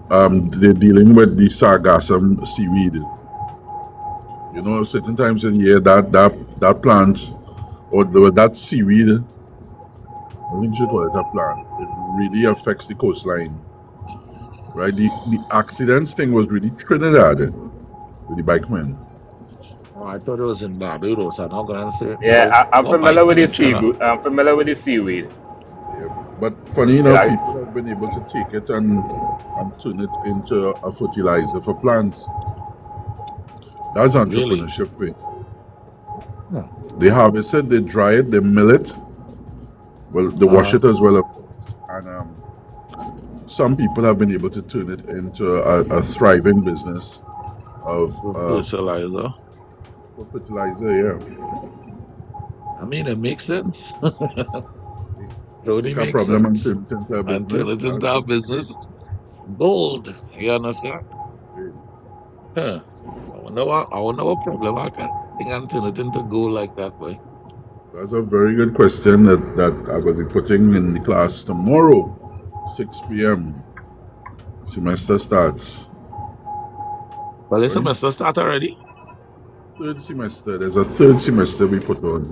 S5: they're dealing with the sargassum seaweed. You know, certain times in the year that plant or that seaweed, I think you should call it a plant. It really affects the coastline. right? The accidents thing was really Trinidad with the bikemen.
S2: Oh, I thought it was in Barbados. I'm not gonna say
S6: Yeah, I'm
S2: more
S6: familiar with
S2: bikemen
S6: the
S2: in Trinidad.
S6: seaweed. I'm familiar with the seaweed.
S5: Yeah. But funny enough,
S6: Yeah,
S5: people have been able to take it and turn it into a fertilizer for plants. That's
S2: Really?
S5: entrepreneurship thing.
S2: Yeah.
S5: They harvest it, they dry it, they mill it. Well, they wash it as well, of course. And some people have been able to turn it into a thriving business of
S2: Fertilizer.
S5: for fertilizer. Yeah,
S2: I mean, it makes sense. Totally
S5: take a
S2: makes
S5: problem and
S2: sense.
S5: turn it into a
S2: Until
S5: business.
S2: it's into our business, gold. You understand? Huh. I wonder what problem I can think and turn it into gold like that way.
S5: That's a very good question that I will be putting in the class tomorrow, 6 p.m. Semester starts.
S2: Well, the
S5: Right?
S2: semester start already.
S5: Third semester. There's a third semester we put on.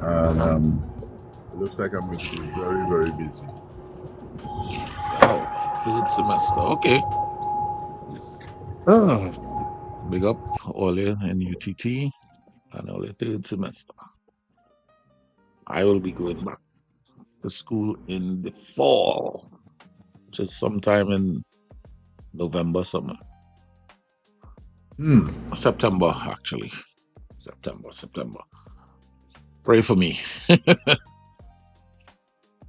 S5: And it looks like I'm going to be very, very busy.
S2: Wow. Third semester. Okay. Big up all in UTT and all the third semester. I will be going back to school in the fall, which is sometime in November, summer. September, actually. September. Pray for me.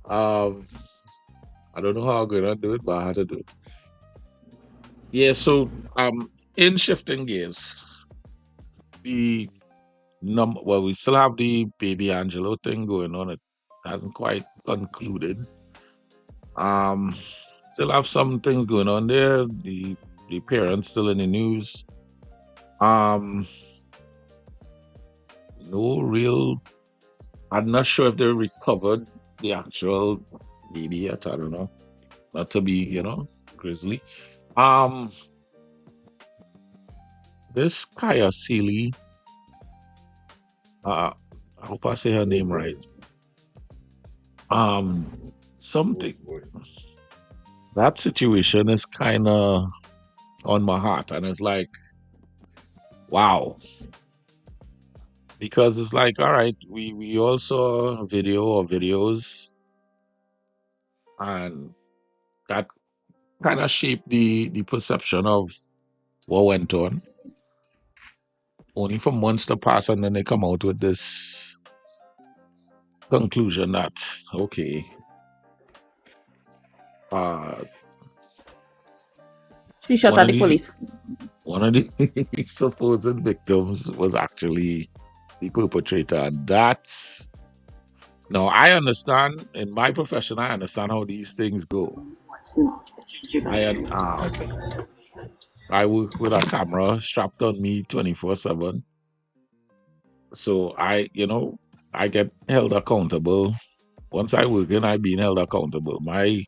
S2: I don't know how I'm gonna do it, but I had to do it. Yeah, so in shifting gears, we still have the Baby Angelo thing going on. It hasn't quite concluded. Still have some things going on there. The parents still in the news. No real. I'm not sure if they recovered the actual baby yet. I don't know. Not to be, grisly. This Kaya Seeley. I hope I say her name right. Something. That situation is kind of on my heart, and it's like, wow. Because it's like, all right, we all saw a video or videos, and that kind of shaped the perception of what went on. Only for months to pass, and then they come out with this conclusion that, okay,
S7: She shot at the police.
S2: One of the supposed victims was actually the perpetrator, and that's. Now, I understand, in my profession, I understand how these things go. I work with a camera strapped on me 24/7. So I get held accountable. Once I work in, I being held accountable. My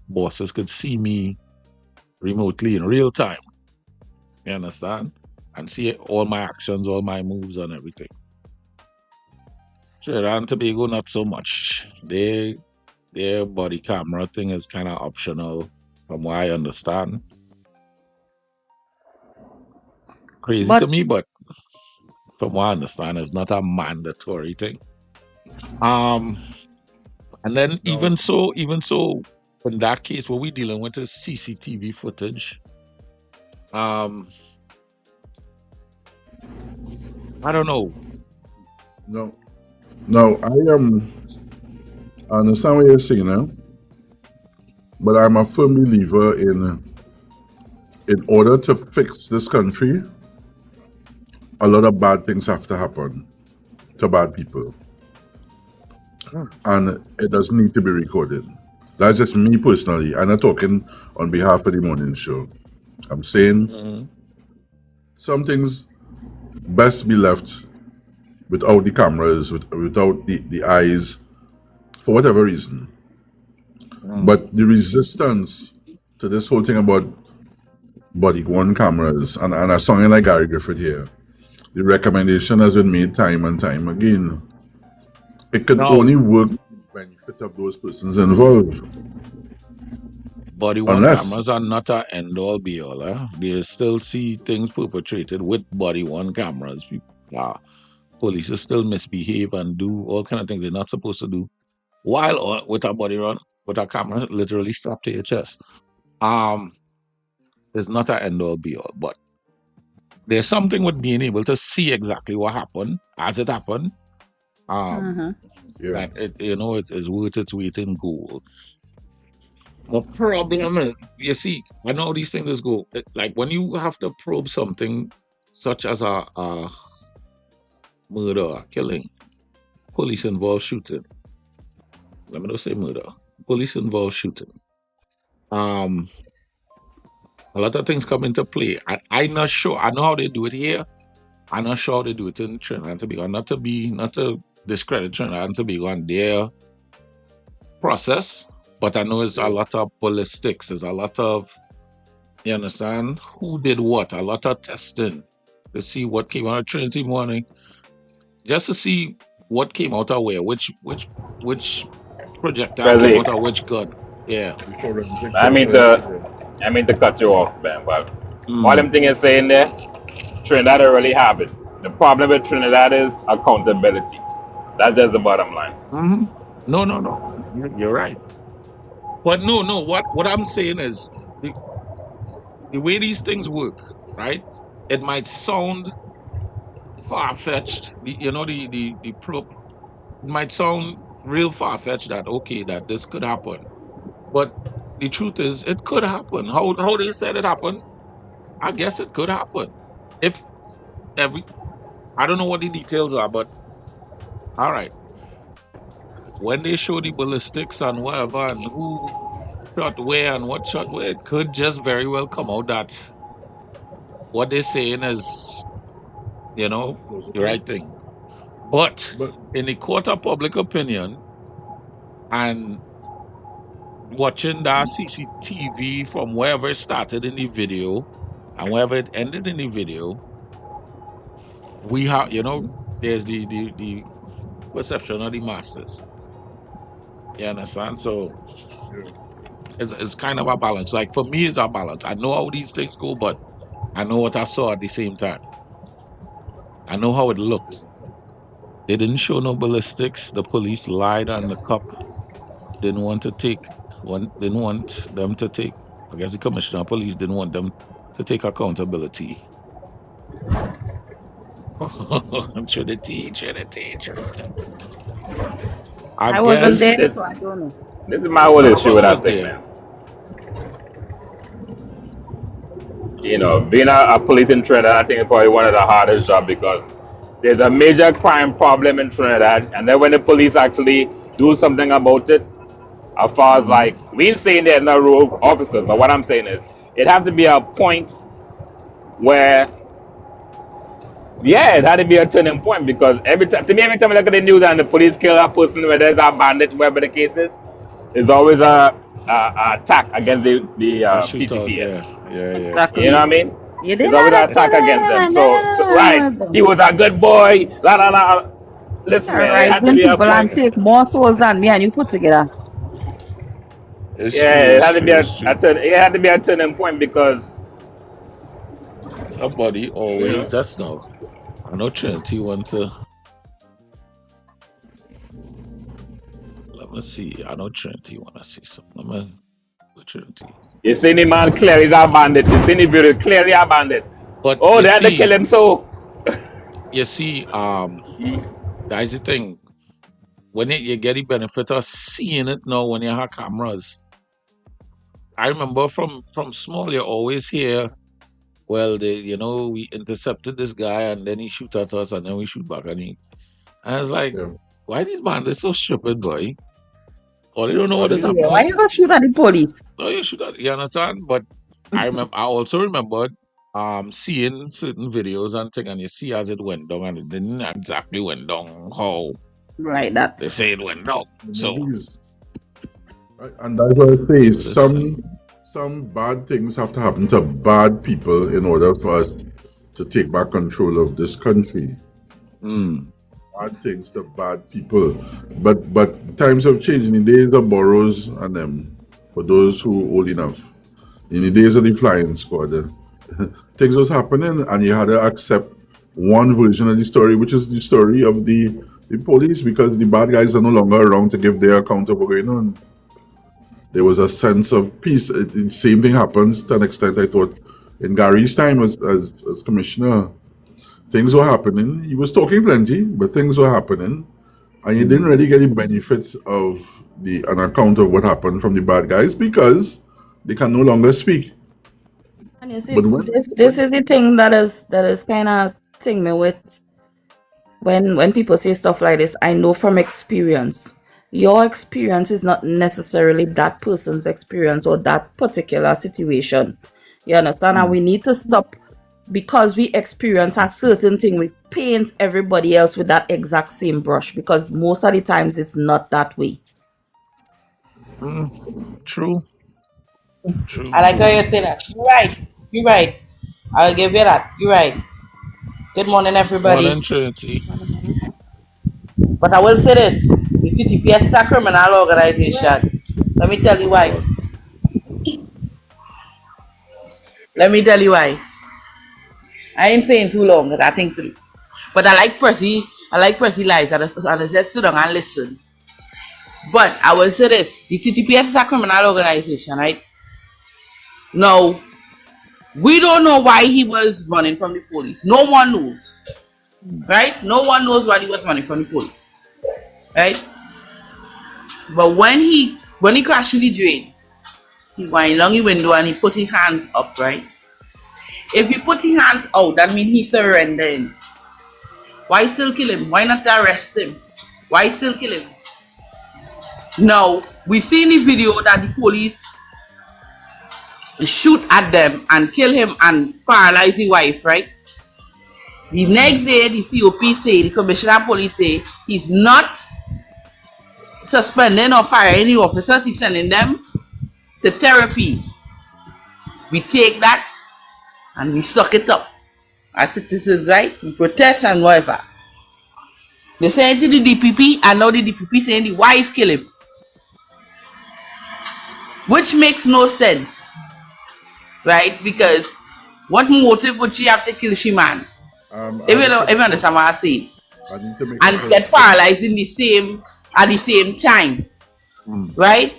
S2: bosses could see me remotely in real time. You understand? And see all my actions, all my moves and everything. Trinidad and Tobago, not so much. Their body camera thing is kind of optional, from what I understand. Crazy to me, but from what I understand, it's not a mandatory thing. And then even so, in that case, what we're dealing with is CCTV footage. I don't know.
S5: No, I understand what you're saying now, but I'm a firm believer in order to fix this country, a lot of bad things have to happen to bad people. And it doesn't need to be recorded. That's just me personally. I'm not talking on behalf of the morning show. I'm saying some things best be left without the cameras, without the eyes, for whatever reason. But the resistance to this whole thing about body-worn cameras, and a song like Gary Griffith here, the recommendation has been made time and time again. It could only work for the benefit of those persons involved.
S2: body worn
S5: Unless,
S2: cameras are not a end all be all. They still see things perpetrated with body worn cameras. Police still misbehave and do all kind of things they're not supposed to do while with a body run with a camera literally strapped to your chest. It's not an end all be all, but there's something with being able to see exactly what happened as it happened.
S5: yeah,
S2: That it is worth its weight in gold. The problem is, you see, I know how these things go. Like when you have to probe something such as a murder or killing, police involved shooting. Let me not say murder. Police involved shooting. A lot of things come into play. I'm not sure. I know how they do it here. I'm not sure how they do it in Trinidad and Tobago. Not to discredit Trinidad and Tobago and their process, but I know it's a lot of ballistics. There's a lot of, you understand, who did what, a lot of testing to see what came out of Trinity morning, just to see what came out of where, which projectile came out of which gun. Yeah.
S5: forensic
S6: I mean
S5: process.
S6: I mean to cut you off, man, but all them thing is saying there, Trinidad already have it. The problem with Trinidad is accountability. That's just the bottom line.
S2: No. You're right. But no. What I'm saying is the way these things work, right? It might sound far-fetched. The probe might sound real far-fetched that this could happen. But the truth is, it could happen. How they said it happened, I guess it could happen. I don't know what the details are, but all right. When they show the ballistics and whatever and who shot where and what shot where, it could just very well come out that what they're saying is, the right thing. But in the court of public opinion and watching that CCTV from wherever it started in the video and wherever it ended in the video, we have, there's the perception of the masses. You understand? So it's kind of a balance. Like for me, it's a balance. I know how these things go, but I know what I saw at the same time. I know how it looked. They didn't show no ballistics. The police lied on the cop. Didn't want them to take. I guess the commissioner of police didn't want them to take accountability. Trinity.
S7: I wasn't there, so I don't know.
S6: This is my whole issue with that thing, man. Being a police in Trinidad, I think is probably one of the hardest jobs because there's a major crime problem in Trinidad, and then when the police actually do something about it, as far as like, we ain't saying there's no rogue officers, but what I'm saying is, it has to be a point where, it had to be a turning point because every time I look at the news and the police kill a person, whether it's a bandit, whatever the case is, there's always a attack against the TTPS.
S2: Yeah.
S7: Exactly.
S6: You know what I mean?
S7: You
S6: There's
S7: did
S6: always an attack against them. So right, he was a good boy. Listen, man, it had to be a
S7: people and
S6: point.
S7: take more souls than me and you put together.
S6: It had to be a turning point because
S2: somebody always just know. I know Trinity want to. Let me see. I know Trinity want to see something. Let me with Trinity.
S6: you see the man clearly is a bandit. You see the video clearly a bandit.
S2: But
S6: they had to kill him so.
S2: You see, that's the thing. When you get the benefit of seeing it now when you have cameras. I remember from small, you always hear, well, we intercepted this guy and then he shoot at us and then we shoot back at him. And I was like, why these bandits so stupid, boy? Or they don't know what is happening.
S7: Why you gonna shoot at the police?
S2: No, you shoot at, you understand? But I also remembered seeing certain videos and things, and you see as it went down, and it didn't exactly went down how they say it went down. So,
S5: and that's what I say. Some bad things have to happen to bad people in order for us to take back control of this country. Bad things to bad people, but times have changed. In the days of boroughs and them, for those who old enough. In the days of the flying squad, things was happening, and you had to accept one version of the story, which is the story of the police, because the bad guys are no longer around to give their account of what's going on. There was a sense of peace. The same thing happens to an extent, I thought, in Gary's time as commissioner. Things were happening. He was talking plenty, but things were happening, and you didn't really get the benefits of an account of what happened from the bad guys because they can no longer speak.
S7: And you see,
S5: But when
S7: this is the thing that is kind of thing me with when people say stuff like this. I know from experience. Your experience is not necessarily that person's experience or that particular situation. You understand? And we need to stop, because we experience a certain thing, we paint everybody else with that exact same brush, because most of the times it's not that way.
S2: True.
S9: I like how you say that. You're right. You're right. I'll give you that. You're right. Good morning, everybody.
S2: Morning, Trinity.
S9: But I will say this: the TTPS is a criminal organization. Let me tell you why. Let me tell you why. I ain't saying too long. I got things to do. But I like Percy. I like Percy lives. I just sit down and listen. But I will say this: the TTPS is a criminal organization, right? Now, we don't know why he was running from the police. No one knows. Right? No one knows why he was running from the police. Right? But when he crashed the drain, he went along the window and he put his hands up, right? If he put his hands out, that means he surrendered. Why still kill him? Why not arrest him? Why still kill him? Now, we see in the video that the police shoot at them and kill him and paralyze his wife, right? The next day, the COP say, the Commissioner of Police say, he's not suspending or firing the officers, he's sending them to therapy. We take that and we suck it up as citizens, right? We protest and whatever. They send it to the DPP, and now the DPP saying the wife kill him. Which makes no sense, right? Because what motive would she have to kill she man? If you understand what I say, and get paralyzed at the same time, right?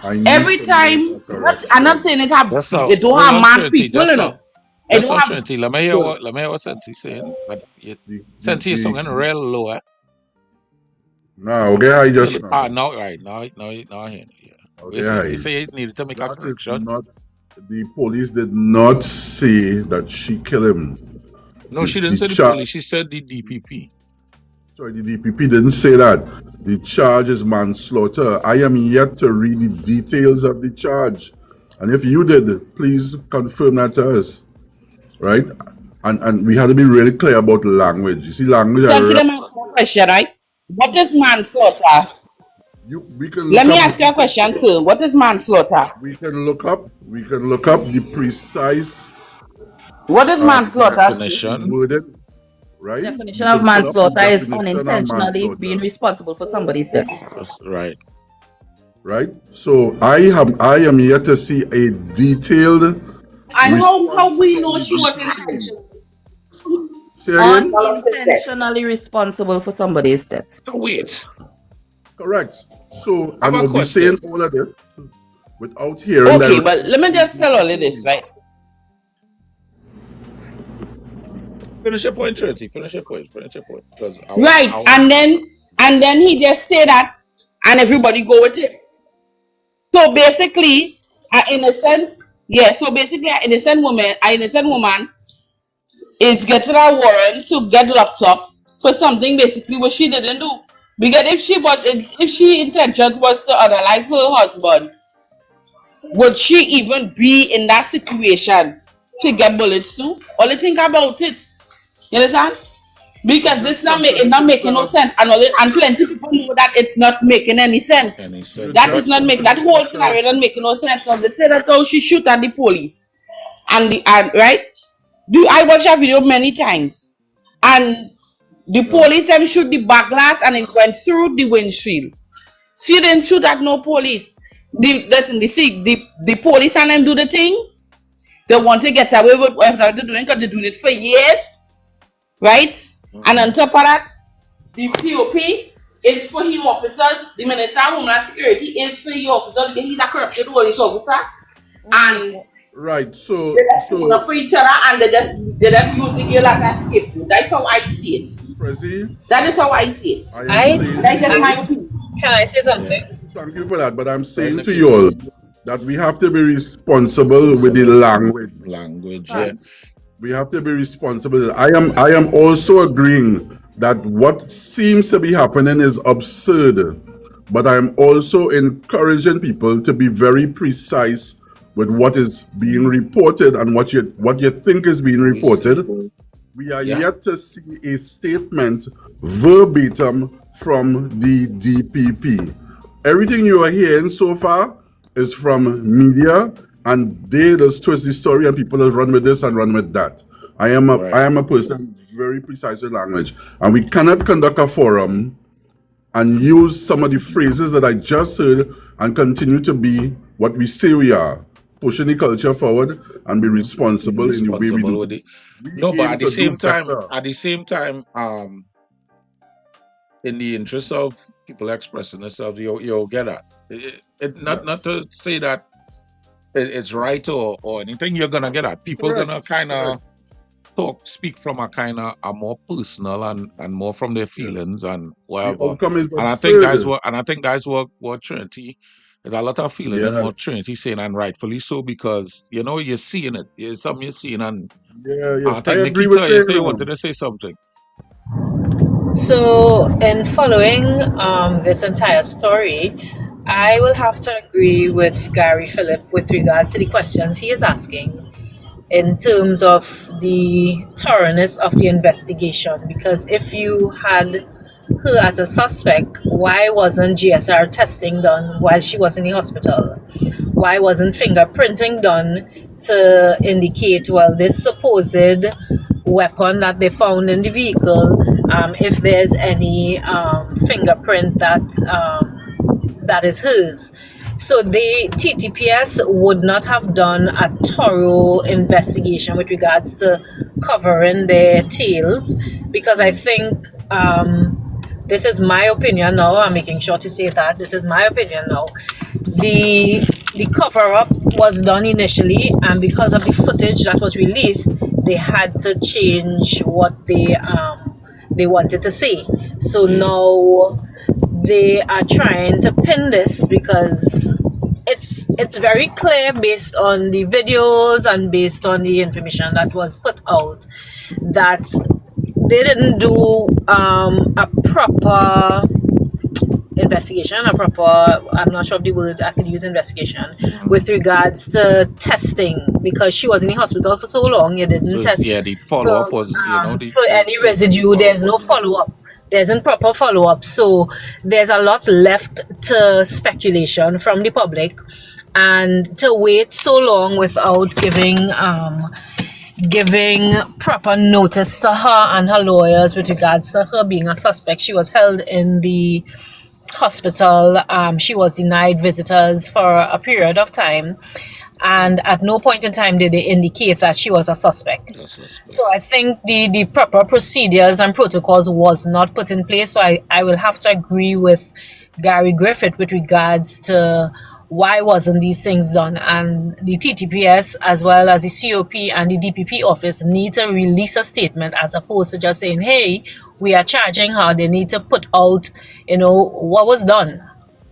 S9: Every time, I'm not saying it happens. They don't have mad people, you know.
S2: Trinity, let me hear what Sensi saying. But Sensi is something real low. Eh?
S5: No, okay, I just
S2: now I hear you.
S5: okay,
S2: You say you needed to make a correction.
S5: The police did not say that she killed him.
S2: No, she didn't say the police. She said the DPP.
S5: Sorry, the DPP didn't say that. The charge is manslaughter. I am yet to read the details of the charge. And if you did, please confirm that to us. Right? And we have to be really clear about language. You see, language...
S9: question, right? What is manslaughter? Let me ask you a question, sir. What is manslaughter?
S5: We can look up the precise...
S9: What is manslaughter?
S2: Definition.
S5: Worded, right?
S7: Definition of manslaughter is unintentionally being responsible for somebody's death.
S2: Right.
S5: Right? So I am yet to see a detailed...
S9: And how we know she was intentional?
S5: Say again?
S7: Unintentionally responsible for somebody's death.
S2: So wait.
S5: Correct. So I will be saying all of this without hearing that.
S9: Okay, but let me just tell all of this, right?
S2: Finish your point, Trinity. Finish your point.
S9: Right, and then he just say that, and everybody go with it. So basically, an innocent woman is getting a warrant to get locked up for something basically what she didn't do. Because if she intentions was to unalive her husband, would she even be in that situation to get bullets too? Only think about it. You understand? Because this not making no sense, and plenty of people know that it's not making any sense. That whole scenario not making no sense. So they say that she shoot at the police, and right? I watched that video many times, and the police shoot the back glass and it went through the windshield. She didn't shoot at no police. The police and them do the thing. They want to get away with whatever they're doing because they're doing it for years, right? And on top of that, the TOP is for him officers. The Minister of Homeland Security is for the officers. He's a corrupted police officer, and
S5: Right. So
S9: they just put up for each other, and they just use the girl as a scapegoat. That's how I see it.
S5: Prezi,
S9: That is how I see it.
S5: I am
S1: I
S5: saying
S9: That's
S5: to
S9: just
S5: you,
S9: my opinion.
S1: can I say something?
S5: thank you for that, but I'm saying to you all that we have to be responsible with the language.
S2: Language, yeah.
S5: We have to be responsible. I am also agreeing that what seems to be happening is absurd, but I'm also encouraging people to be very precise with what is being reported and what you think is being reported. We are
S2: Yeah.
S5: yet to see a statement verbatim from the DPP. Everything you are hearing so far is from media, and they just twist the story, and people just run with this and run with that. I am a person very precise with language, and we cannot conduct a forum and use some of the phrases that I just heard and continue to be what we say we are, pushing the culture forward and be responsible in the way we
S2: Responsible
S5: do.
S2: with it.
S5: We
S2: No, but
S5: aim
S2: at the
S5: to do
S2: same time,
S5: better.
S2: in the interest of people expressing themselves, you get that. Not to say that it's right or anything. You're gonna get that. People
S5: Correct,
S2: gonna kind of speak from a kind of a more personal and more from their feelings and
S5: The
S2: whatever.
S5: outcome is
S2: And I think that's
S5: absurd.
S2: what Trinity. There's a lot of feeling in
S5: Yes.
S2: what Trinity saying, and rightfully so, because you're seeing it. It's something you're seeing, and
S5: Yeah,
S2: I
S5: I
S2: think
S5: agree with
S2: Nikita, you say you
S5: you.
S2: wanted to say something.
S1: So, in following this entire story, I will have to agree with Gary Phillip with regards to the questions he is asking in terms of the thoroughness of the investigation. Because if you had her as a suspect, why wasn't GSR testing done while she was in the hospital? Why wasn't fingerprinting done to indicate, well, this supposed weapon that they found in the vehicle, if there's any fingerprint that is hers? So the TTPS would not have done a thorough investigation with regards to covering their tails, because I think this is my opinion now. I'm making sure to say that this is my opinion now. The cover-up was done initially, and because of the footage that was released, they had to change what they wanted to say. So now they are trying to pin this, because it's very clear based on the videos and based on the information that was put out that they didn't do a proper investigation, I'm not sure of the word I could use, investigation, with regards to testing, because she was in the hospital for so long. You didn't
S2: So
S1: test
S2: the follow-up was,
S1: for any residue. There's no follow-up. There isn't proper follow-up. So there's a lot left to speculation from the public, and to wait so long without giving proper notice to her and her lawyers with regards to her being a suspect. She was held in the hospital. She was denied visitors for a period of time, and at no point in time did they indicate that she was a suspect. So I think the proper procedures and protocols was not put in place. So I will have to agree with Gary Griffith with regards to why wasn't these things done, and the TTPS as well as the COP and the DPP office need to release a statement, as opposed to just saying, hey, we are charging her. They need to put out what was done.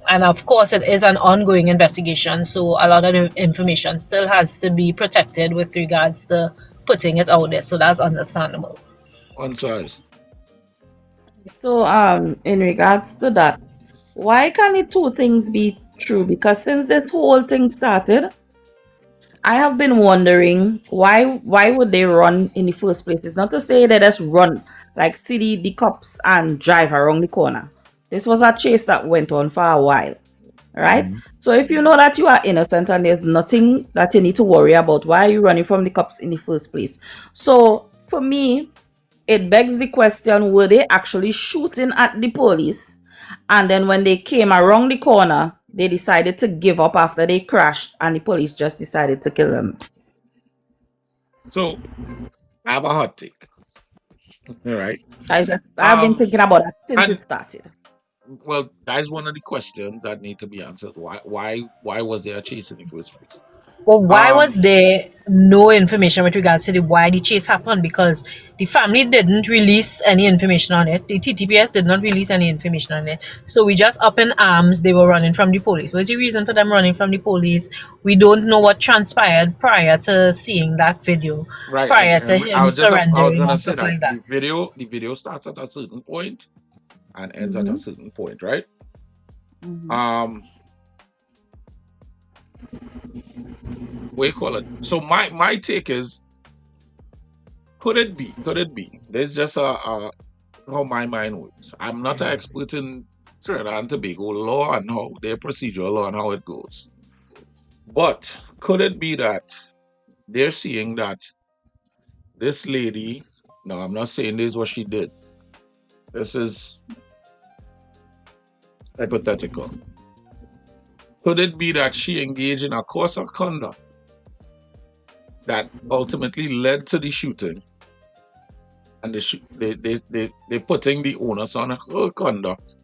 S1: And of course it is an ongoing investigation, so a lot of the information still has to be protected with regards to putting it out there, so that's understandable.
S2: On size.
S7: So, in regards to that, why can't the two things be true? Because since this whole thing started, I have been wondering why would they run in the first place? It's not to say they just run, like see the cops and drive around the corner. This was a chase that went on for a while, right? So if you know that you are innocent and there's nothing that you need to worry about, why are you running from the cops in the first place? So for me, it begs the question, were they actually shooting at the police And then when they came around the corner, they decided to give up after they crashed, and the police just decided to kill them.
S2: So I have a hot take. All right.
S7: I've been
S2: Um,
S7: thinking about that since
S2: and
S7: it started.
S2: well, that's one of the questions that need to be answered. Why was there a chase in the first place?
S1: Well, why was
S2: Um,
S1: there no information with regards to why the chase happened? Because the family didn't release any information on it. The TTPS did not release any information on it. So we just up in arms. They were running from the police. What's the reason for them running from the police? We don't know what transpired prior to seeing that video,
S2: right,
S1: prior to
S2: and I
S1: him
S2: was
S1: surrendering
S2: gonna
S1: and
S2: say
S1: stuff
S2: that
S1: like that.
S2: the video starts at a certain point and ends at a certain point, right? Um, what do you call it? So my take is, could it be? There's just how my mind works. I'm not an expert in Trinidad and Tobago law and how their procedural law and how it goes. But could it be that they're seeing that this lady, no, I'm not saying this is what she did. This is hypothetical. Could it be that she engaged in a course of conduct that ultimately led to the shooting, and they're putting the onus on her conduct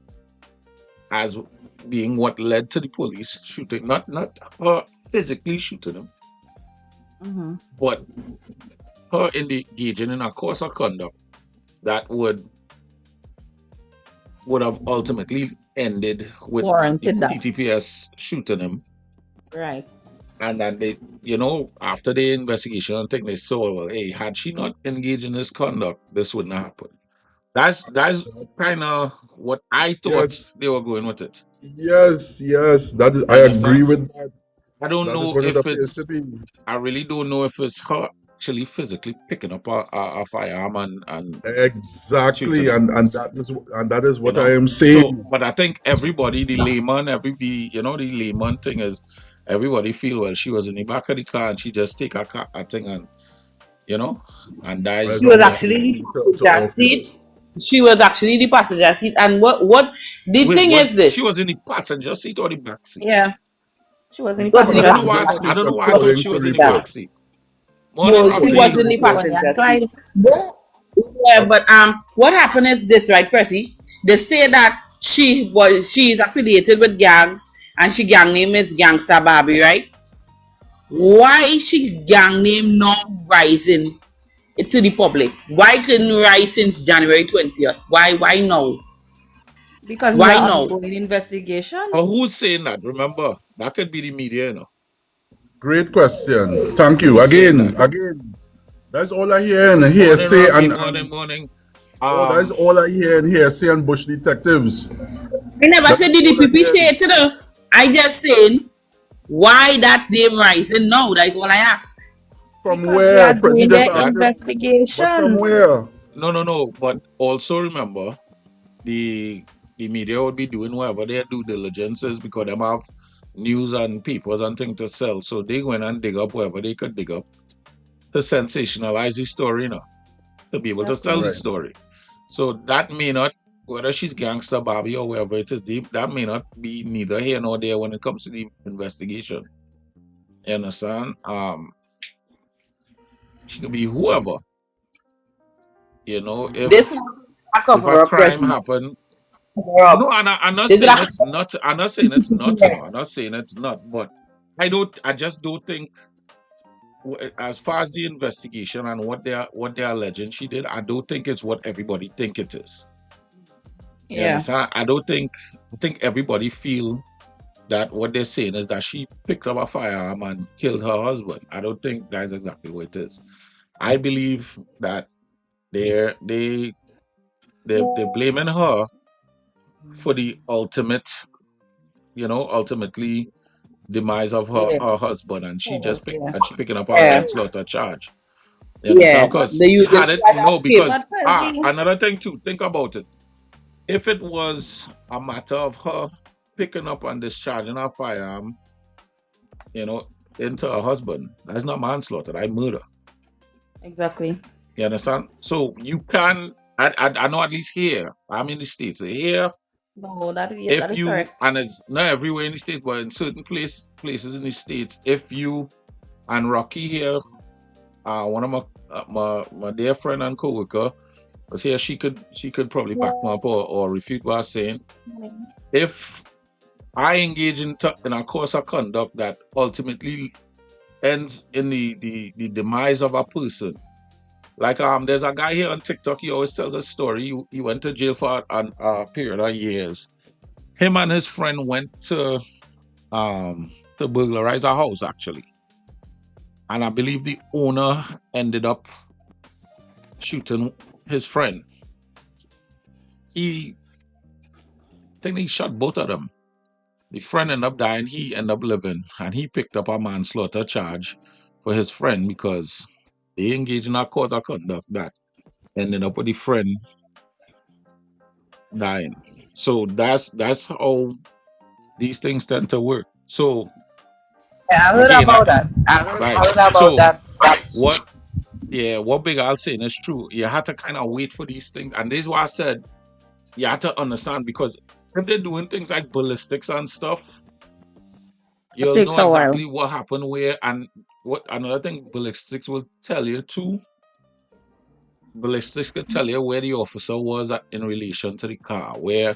S2: as being what led to the police shooting, not her physically shooting him, but her engaging in a course of conduct that would have ultimately ended with the
S7: Warranted that.
S2: TTPS shooting him.
S7: Right.
S2: And then they, after the investigation, I think they saw, well, hey, had she not engaged in this conduct, this wouldn't happen. That's kind of what I thought
S5: Yes,
S2: they were going with it.
S5: yes. That is,
S2: You
S5: I agree
S2: understand?
S5: with that.
S2: I don't
S5: That is
S2: know
S5: what it
S2: if
S5: appears to
S2: it's,
S5: be.
S2: I really don't know if it's her actually physically picking up a firearm and
S5: Exactly,
S2: shooting him.
S5: and that is
S2: You
S5: what I
S2: know,
S5: am
S2: so
S5: saying.
S2: but I think everybody, the layman, the layman thing is, everybody feel, well, she was in the back of the car and she just take a thing and and
S5: Well,
S2: dies
S9: She
S5: it's
S9: was
S2: there
S9: actually the
S5: to
S9: passenger
S5: off it.
S9: seat. She was actually the passenger seat. And what the
S2: with
S9: thing
S2: what
S9: is
S2: she
S9: this.
S2: was in the passenger seat or the back seat.
S7: Yeah. She was in the
S9: Was in
S2: Because
S9: the
S7: passenger seat.
S9: passenger
S2: I
S9: seat.
S2: don't know why I thought
S5: according
S2: she
S5: to
S2: was in the
S9: Yeah.
S2: back
S5: reports.
S2: seat. Morning,
S9: No, she
S5: According
S9: was
S5: to
S9: in
S2: Roxy.
S9: the
S5: reports.
S7: Bonnie
S9: passenger
S7: and
S9: seat.
S7: Clyde.
S9: Yeah, but what happened is this, right, Percy? They say that she's affiliated with gangs and she gang name is Gangsta Barbie, right? Why she gang name not rising to the public? Why couldn't rise since January 20th? Why now?
S7: Because it's
S9: Why
S7: an
S9: now?
S7: ongoing investigation.
S2: Or who's saying that? Remember, that could be the media,
S5: Great question. Thank you.
S2: Who's saying that?
S5: Again. That's all I hear and
S2: Morning,
S5: hearsay
S2: Roxy.
S5: and
S2: Morning.
S5: that is all I hear and hearsay and bush detectives.
S9: I never
S5: That
S9: said
S5: is
S9: the
S5: all I
S9: DPP say
S5: hear.
S9: it to them. I just saying why that name rising now. That is all I ask.
S5: From
S7: Because they
S5: where?
S7: are
S5: Prezi
S7: doing
S5: just
S7: their
S5: asked it. But from
S7: investigations.
S5: where?
S2: No. But also remember, the media would be doing whatever their due diligence is, because them have news and papers and things to sell. So they go in and dig up wherever they could dig up to sensationalize the story, to be able to sell the
S5: Right.
S2: story. So that may not, whether she's Gangsta Barbie or wherever it is, that may not be neither here nor there when it comes to the investigation. You understand? She could be whoever.
S9: This one a
S2: If a
S9: cover up,
S2: crime
S9: Percy.
S2: happened.
S9: Cover up.
S2: No, I'm not
S9: This is
S2: saying
S9: a
S2: it's not. I'm not saying it's not. I'm not saying it's not. But I just don't think, as far as the investigation and what they're alleging she did, I don't think it's what everybody think it is. You
S7: Yeah.
S2: understand? I think everybody feel that what they're saying is that she picked up a firearm and killed her husband. I don't think that's exactly what it is. I believe that they're blaming her for the ultimately demise of her,
S7: Yeah.
S2: her husband, and she
S7: Yeah.
S2: picking up a
S9: yeah,
S2: manslaughter charge. You understand? Because
S9: they use it
S2: had it
S9: as escape.
S2: because
S7: But Percy,
S2: another thing too, think about it. If it was a matter of her picking up and discharging her firearm, into her husband, that's not manslaughter, that's murder.
S7: exactly.
S2: You understand? So you can, I know, at least here, I'm in the States. Here,
S7: No, yes, that
S2: If
S7: is
S2: you,
S7: correct.
S2: and it's not everywhere in the States, but in certain places in the States, if you, and Rocky here, one of my dear friend and coworker was here, she could probably back me up or refute what I was saying. If I engage in a course of conduct that ultimately ends in the demise of a person. Like there's a guy here on TikTok. He always tells a story. He went to jail for a period of years. Him and his friend went to burglarize a house actually, and I believe the owner ended up shooting his friend. I think he shot both of them. The friend ended up dying. He ended up living, and he picked up a manslaughter charge for his friend because they engaged in a course of conduct that ended up with the friend dying. So that's how these things tend to work. So
S9: I heard
S2: again,
S9: about that. I heard
S2: right.
S9: about
S2: So
S9: that.
S2: what Big Al saying is true. You had to kind of wait for these things, and this is why I said you have to understand, because if they're doing things like ballistics and stuff,
S7: It
S2: you'll
S7: takes
S2: know
S7: a while.
S2: exactly what happened where. And what another thing ballistics will tell you too. Ballistics could tell you where the officer was in relation to the car, where,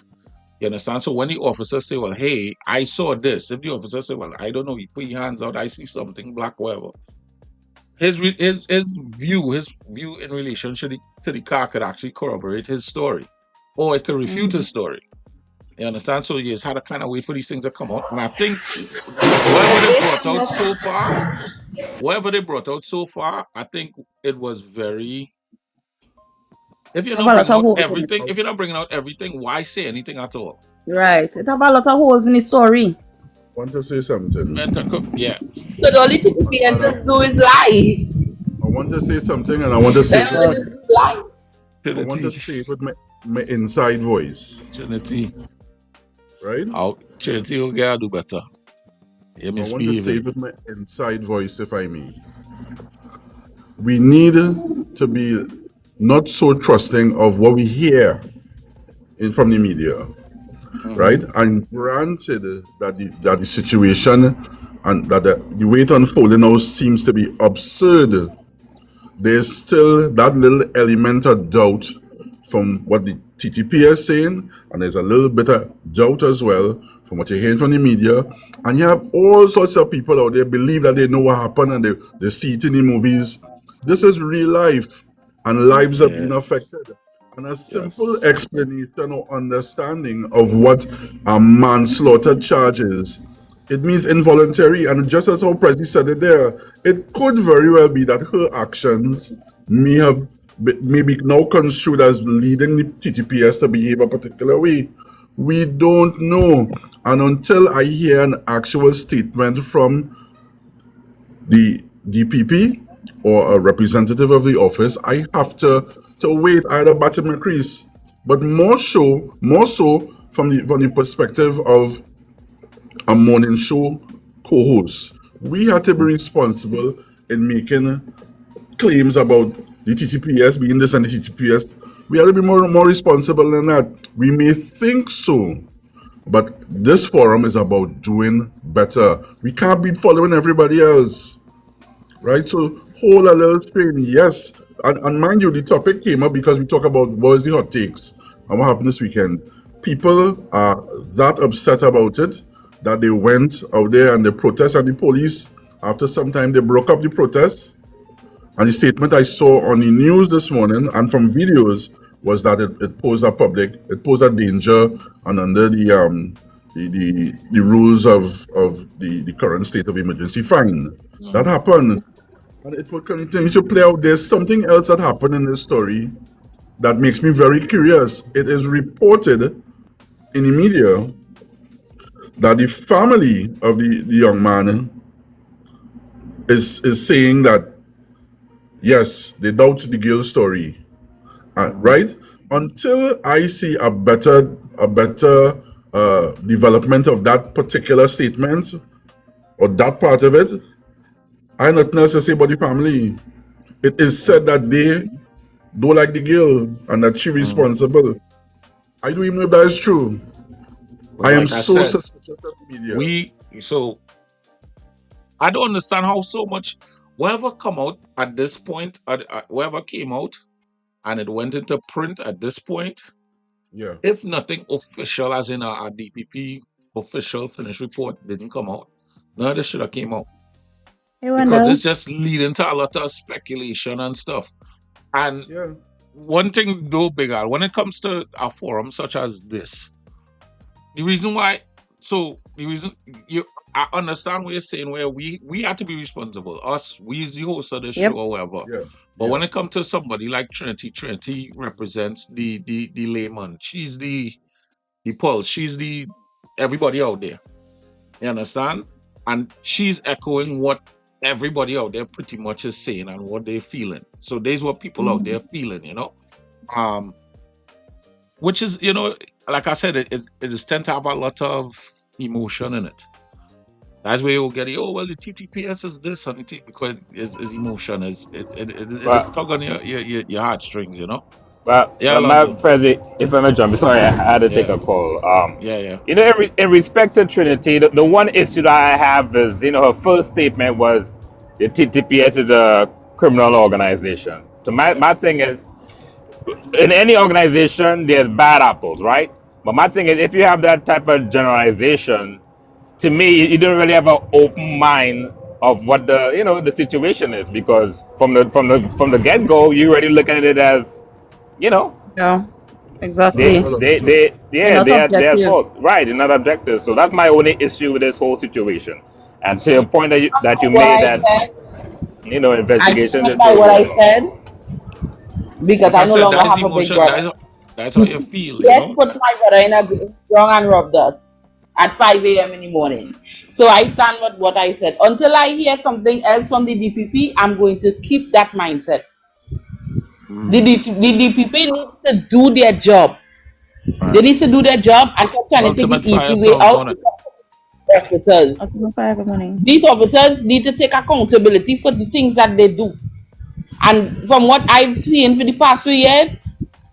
S2: you understand? So when the officer say, well, hey, I saw this. If the officer say, well, I don't know, you put your hands out, I see something black, whatever. His view in relation to the car could actually corroborate his story, or it could refute his story. You understand? So you just had to kind of wait for these things to come out. And I think whatever they brought out so far, I think it was very. If you're
S7: Have
S2: not
S7: a lot
S2: bringing
S7: of
S2: out
S7: holes in
S2: everything,
S7: it.
S2: why say anything at all?
S7: Right. It have a lot of holes in the story.
S5: Want to say something?
S2: Yeah.
S9: So the only thing the PSS do is lie.
S5: I want to say something, and I want to say
S9: That's what
S5: it,
S9: it is, lie.
S5: I want to say it with my inside voice,
S2: Trinity.
S5: right?
S2: Trinity will get do better.
S5: I want to say it with my inside voice, if I may. We need to be not so trusting of what we hear from the media, right? And granted that the situation and that the way it unfolding now seems to be absurd, there's still that little element of doubt from what the TTP is saying, and there's a little bit of doubt as well from what you're hearing from the media. And you have all sorts of people out there believe that they know what happened and they see it in the movies. This is real life, and lives are being affected. And a simple explanation or understanding of what a manslaughter charge is, it means involuntary, and just as how Prezi said it there, it could very well be that her actions may be now construed as leading the TTPS to behave a particular way. We don't know. And until I hear an actual statement from the DPP or a representative of the office, I have to wait either batch my crease. But more so from the perspective of a morning show co-host, we have to be responsible in making claims about the TTPS being this and the TTPS. We have to be more responsible than that. We may think so, but this forum is about doing better. We can't be following everybody else, right? So hold a little strain, yes. And mind you, the topic came up because we talk about what is the hot takes and what happened this weekend. People are that upset about it that they went out there and they protest, and the police, after some time, they broke up the protests. And the statement I saw on the news this morning and from videos was that it posed a danger, and under the rules of the current state of emergency, fine. That happened. And it will continue to play out. There's something else that happened in this story that makes me very curious. It is reported in the media that the family of the young man is saying that, yes, they doubt the girl's story. Right? Until I see a better development of that particular statement or that part of it, I have nothing else to say about the family. It is said that they don't like the girl and that she's responsible. I don't even know if that is true.
S2: But
S5: I am
S2: like I
S5: so
S2: said,
S5: suspicious of media.
S2: so I don't understand how so much whatever come out at this point, whatever came out, and it went into print at this point.
S5: Yeah.
S2: If nothing official, as in a DPP official finished report, didn't come out, none of this should have came out because it's just leading to a lot of speculation and stuff. And
S5: Yeah.
S2: one thing though, Big Al, when it comes to a forum such as this, the reason I understand what you're saying, where we have to be responsible. Us, we is the host of the show or whatever.
S5: Yeah.
S2: But
S5: Yeah.
S2: when it comes to somebody like Trinity represents the layman. She's the pulse. She's the everybody out there. You understand? And she's echoing what everybody out there pretty much is saying and what they're feeling. So there's what people out there feeling, you know. Which is, you know, like I said, it is tend to have a lot of emotion in it. That's where you'll get it. Oh well, the TTPS is this and because it's emotion is it is tug on your heartstrings, you know.
S6: But
S2: Yeah,
S6: my
S2: Lonzo.
S6: Prezi, if I may jump, sorry, I had to take
S2: Yeah.
S6: a call.
S2: Yeah.
S6: You know, in respect to Trinity, the one issue that I have is, you know, her first statement was the TTPS is a criminal organization. So my thing is, in any organization, there's bad apples, right? But my thing is, if you have that type of generalization, to me, you don't really have an open mind of what the situation is, because from the get go, you already look at it as, you know,
S7: Yeah, exactly.
S6: they
S7: Not
S6: are
S7: objective.
S6: fault, right? They're not objective. So that's my only issue with this whole situation. And to the point that you
S9: What
S6: made
S9: I
S6: that,
S9: said,
S6: you know,
S9: I
S6: investigation
S9: stand
S6: is
S9: by what I
S6: so
S9: said because
S2: Like I
S9: I no
S2: said,
S9: longer
S2: that is
S9: have a big
S2: emotion.
S9: brother.
S2: That's how you feel, you
S9: Yes,
S2: know.
S9: put my brother in a wrong and robbed us at 5 a.m. in the morning. So I stand with what I said. Until I hear something else from the DPP, I'm going to keep that mindset. The DPP needs to do their job.
S2: Right.
S9: They need to do their job and stop trying to take the
S2: Ultimate fire
S9: easy way
S2: songs
S9: out
S2: on it.
S9: for officers.
S7: Every morning.
S9: These officers need to take accountability for the things that they do. And from what I've seen for the past 3 years,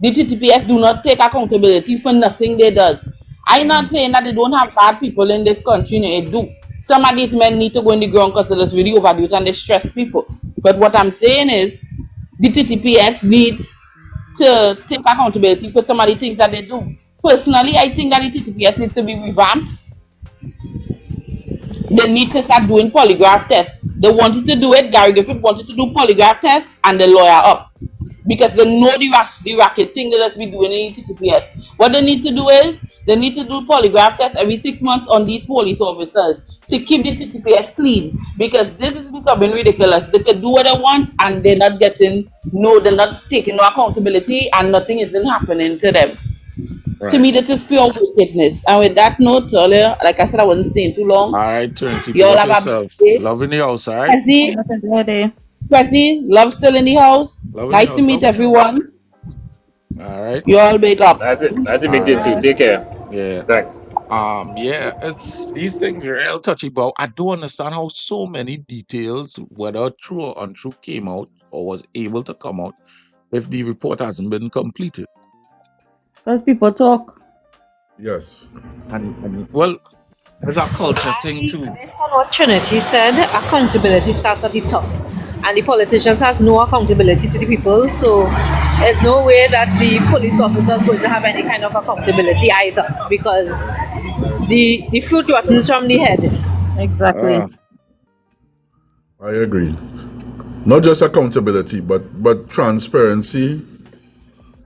S9: the TTPS do not take accountability for nothing they does. I'm not saying that they don't have bad people in this country, no, they do. Some of these men need to go in the ground because they just really overdo it and they stress people. But what I'm saying is, the TTPS needs to take accountability for some of the things that they do. Personally, I think that the TTPS needs to be revamped. They need to start doing polygraph tests. They wanted to do it. Gary Griffith wanted to do polygraph tests, and they lawyer up because they know the racket thing that let's be doing in TTPS. What they need to do is they need to do polygraph tests every 6 months on these police officers to keep the TTPS clean, because this is becoming ridiculous. They can do what they want and they're not taking no accountability, and nothing isn't happening to them. To me, that is pure wickedness. And with that note, earlier, like I said, I wasn't staying too long.
S2: All right, Trinity,
S9: You all
S2: big up
S9: have a
S2: yourself.
S9: good day.
S2: Love in the house, all right?
S9: Prezi, love still in the house.
S2: Love in the
S9: Nice
S2: house,
S9: to meet
S2: love in the
S9: everyone.
S2: All right.
S9: You all wake up.
S6: That's it. Nice to
S2: All
S6: meet you
S2: right.
S6: too. Take care.
S2: Yeah.
S6: Thanks.
S2: Yeah, it's these things are real touchy, but I don't understand how so many details, whether true or untrue, came out or was able to come out if the report hasn't been completed.
S7: Because people talk.
S5: Yes.
S2: And well, there's a culture thing too.
S1: Based on what Trinity said, accountability starts at the top. And the politicians has no accountability to the people, so there's no way that the police officers going to have any kind of accountability either, because the fruit rottens from the head.
S7: Exactly.
S5: I agree. Not just accountability, but transparency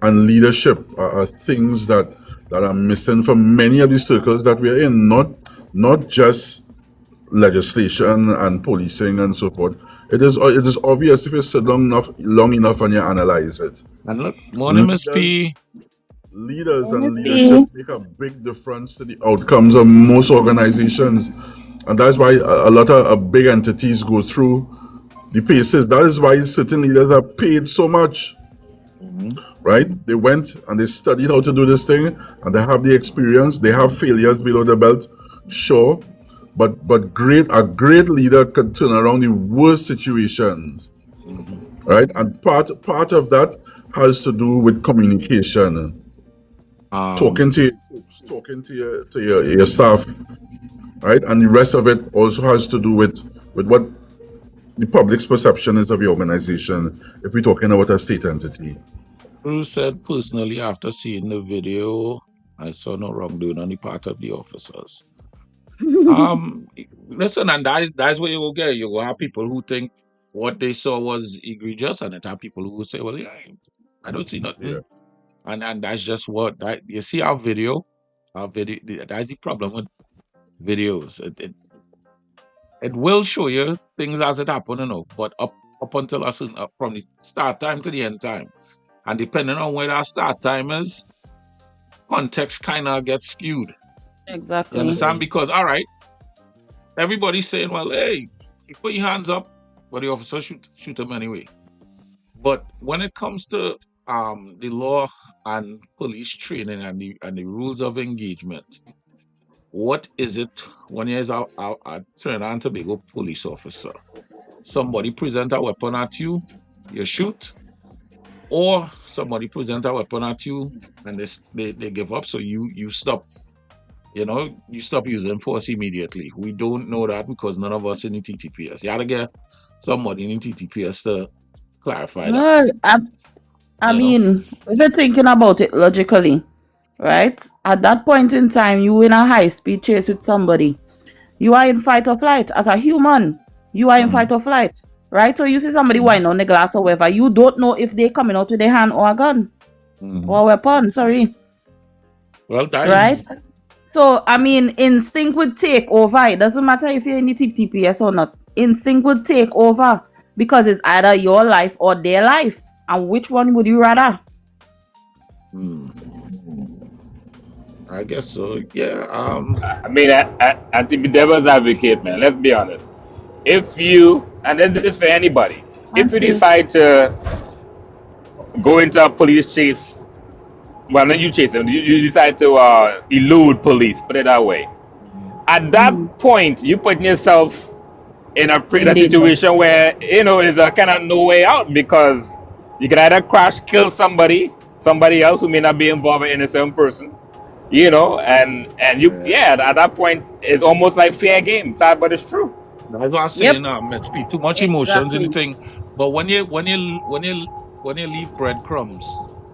S5: and leadership are things that are missing from many of the circles that we're in. Not just legislation and policing and so forth. It is obvious if you sit long enough and you analyze it.
S2: And look, morning, Miss P.
S5: Leaders and leadership make a big difference to the outcomes of most organizations, and that's why a lot of big entities go through the paces. That is why certain leaders are paid so much, right? They went and they studied how to do this thing, and they have the experience. They have failures below the belt, sure, but a great leader could turn around the worst situations, right? And part of that has to do with communication. Talking to your troops, talking to your staff, right? And the rest of it also has to do with what the public's perception is of your organization. If we're talking about a state entity,
S2: Bruce said personally after seeing the video, I saw no wrongdoing on the part of the officers. Listen, and that's where you will get. You will have people who think what they saw was egregious, and then have people who will say, "Well, yeah, I don't see nothing."
S5: yeah.
S2: And that's just what that you see our video. That's the problem with videos. It will show you things as it happen, but up until from the start time to the end time, and depending on where our start time is, context kind of gets skewed. You
S7: Exactly.
S2: understand? Because all right, everybody's saying, "Well, hey, you put your hands up," but the officer shoot them anyway. But when it comes to the law and police training and the rules of engagement, what is it when you're a Trinidad and Tobago police officer? Somebody present a weapon at you, you shoot, or somebody present a weapon at you and they give up, so you stop. You stop using force immediately. We don't know that because none of us in the TTPS. You gotta get somebody in the TTPS to clarify that.
S7: No, I
S2: You know?
S7: mean, if you're thinking about it logically, right? At that point in time, you in a high-speed chase with somebody. You are in fight or flight. As a human, you are in fight or flight, right? So you see somebody wine on the glass or whatever, you don't know if they're coming out with a hand or a gun or a weapon, sorry,
S2: Well, that
S7: right?
S2: is
S7: So, I mean, instinct would take over. It doesn't matter if you're in the TPS or not. Instinct would take over because it's either your life or their life. And which one would you rather?
S2: I guess so. Yeah.
S6: I mean, to be devil's advocate, man, let's be honest. If you, and then this is for anybody, if you decide to go into a police chase, well, not you chase them, you decide to elude police, put it that way. At that point, you put yourself in a situation where, it's a kind of no way out, because you can either crash, kill somebody else who may not be involved with an innocent person, and at that point, it's almost like fair game. Sad, but it's true.
S2: That's what I'm saying. Let's be too much emotions in the thing. But when you leave breadcrumbs,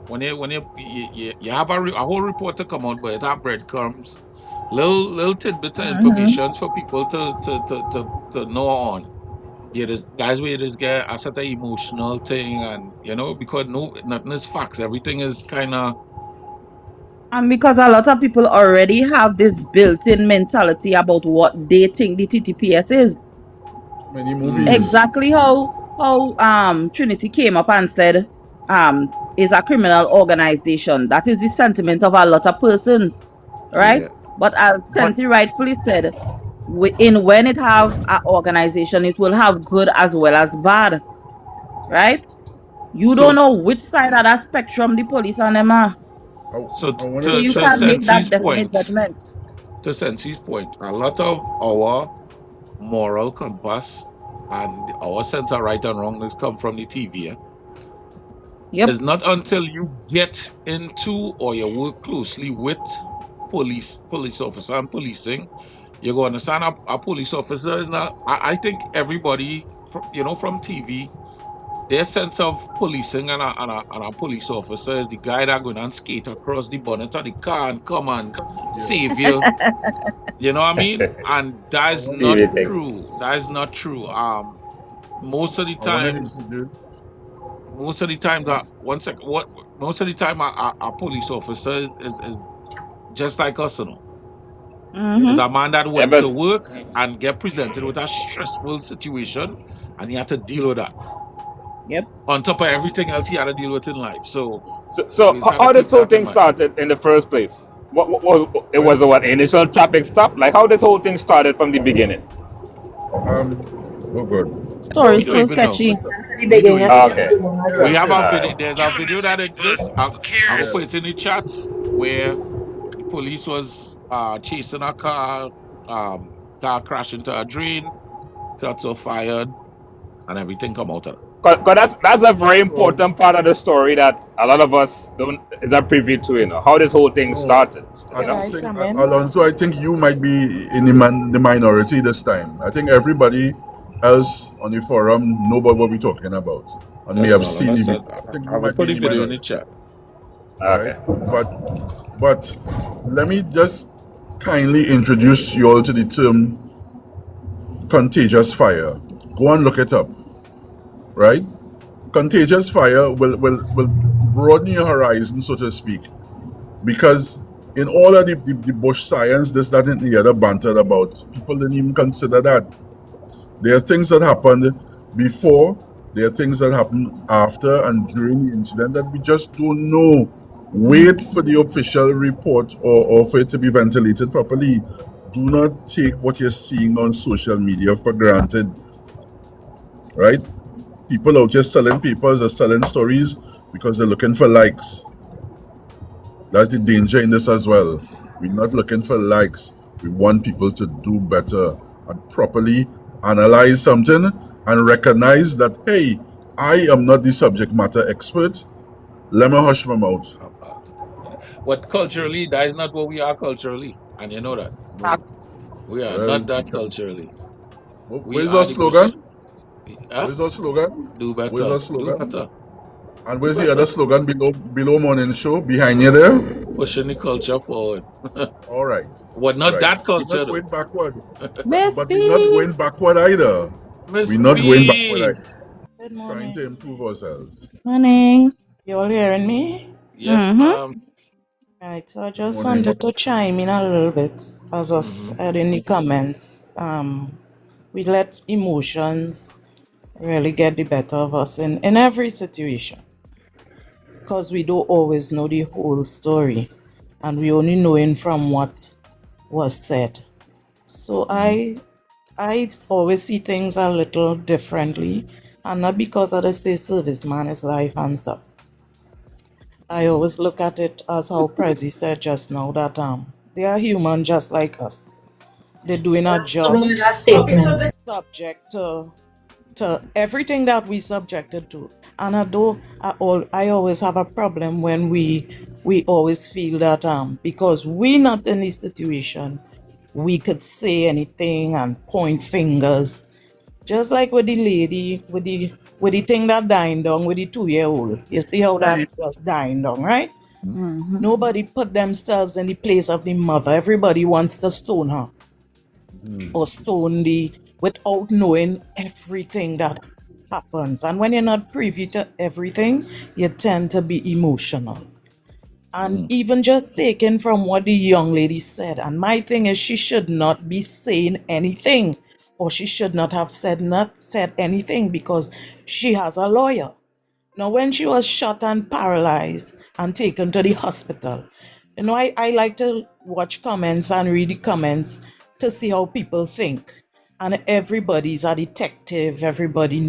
S2: when you have a whole report to come out, but it have breadcrumbs, little tidbits of information for people to know on. Yeah, that's where this get a sort of emotional thing, and because nothing is facts, everything is kind of.
S7: And because a lot of people already have this built-in mentality about what they think the TTPS is.
S5: Many movies.
S7: Exactly how Trinity came up and said is a criminal organization. That is the sentiment of a lot of persons, right?
S2: Yeah.
S7: But as Tensi rightfully said, when it have an organization, it will have good as well as bad, right? You don't know which side of that spectrum the police and them are.
S2: So
S7: You can't make that definite judgment.
S2: To Sensi's point, a lot of our moral compass and our sense of right and wrong that come from the TV.
S7: Yep.
S2: It's not until you get into or you work closely with police officer and policing, you're going to understand a police officer is not. I think everybody, from TV, their sense of policing and a police officer is the guy that going and skate across the bonnet of the car and come and save you. You know what I mean? And that is not true. That is not true. Most of the times, a police officer is just like us, Is a man that went to work and get presented with a stressful situation, and he had to deal with that.
S7: Yep.
S2: On top of everything else he had to deal with in life. So
S6: how this whole thing started in the first place? It was what initial traffic stop? Like how this whole thing started from the beginning?
S5: Oh good.
S7: Story still sketchy.
S6: Okay.
S2: We have a video. There's a video that exists. I'll put it in the chat where the police was chasing a car, car crashed into a drain, shots were fired, and everything come out of it.
S6: Because that's a very important part of the story that a lot of us don't. is not privy to, how this whole thing
S5: Oh,
S6: started.
S5: I
S6: You know?
S5: don't think, Alonso, I think you might be in the minority this time. I think everybody else on the forum know about what we're talking about and may
S2: That's
S5: have
S2: all.
S5: seen
S2: That's
S5: the
S2: it.
S5: video. I think
S2: I
S5: you
S2: will
S5: might
S2: put
S5: be
S2: the
S5: in the
S2: video in the
S5: minority,
S2: chat.
S6: Okay.
S5: right? But let me just kindly introduce you all to the term contagious fire. Go and look it up, right? Contagious fire will broaden your horizon, so to speak, because in all of the bush science, this, that, and the other bantered about, people didn't even consider that. There are things that happened before, there are things that happened after and during the incident that we just don't know. Wait for the official report or for it to be ventilated properly. Do not take what you're seeing on social media for granted, right? People out here selling papers or selling stories because they're looking for likes. That's the danger in this as well. We're not looking for likes. We want people to do better and properly analyze something and recognize that, hey, I am not the subject matter expert. Let me hush my mouth.
S2: What culturally, that is not what we are culturally. And you know that. We are
S5: Well,
S2: not that culturally. We
S5: where's our
S2: are the bush.
S5: slogan?
S2: Huh?
S5: Where's our slogan?
S2: Do
S5: Where's
S2: better.
S5: our
S2: Do
S5: slogan?
S2: better.
S5: And
S2: Do
S5: where's the
S2: better.
S5: other slogan below morning show behind you there?
S2: Pushing the culture forward.
S5: All right.
S2: Well, not
S5: Right.
S2: that
S5: We're
S2: culture
S5: not
S2: though.
S5: going backward,
S7: Miss
S5: but we're not
S7: B.
S5: going backward either.
S2: Miss
S5: We're not going backward
S2: B.
S5: either.
S7: Good
S5: Trying
S7: morning.
S5: to improve ourselves.
S7: Morning.
S10: You all hearing me?
S2: Yes, ma'am.
S10: Right, so I
S5: Good
S10: just
S5: morning.
S10: wanted to chime in a little bit, as I
S2: Mm-hmm.
S10: said in the comments. We let emotions really get the better of us in every situation, because we don't always know the whole story, and we only knowing from what was said. So I always see things a little differently, and not because of the say serviceman is life and stuff. I always look at it as how Prezi said just now, that they are human just like us. They're doing a job
S1: That statement.
S10: subject to everything that we subjected to. And although I always have a problem when we always feel that because we not in this situation, we could say anything and point fingers. Just like with the lady with the thing that dying down with the 2-year-old. You see how that was dying down, right? Nobody put themselves in the place of the mother. Everybody wants to stone her or stone without knowing everything that happens. And when you're not privy to everything, you tend to be emotional. And even just taken from what the young lady said, and my thing is, she should not be saying anything, or she should not have said anything, because she has a lawyer. Now, when she was shot and paralyzed and taken to the hospital, I like to watch comments and read the comments to see how people think. And everybody's a detective, everybody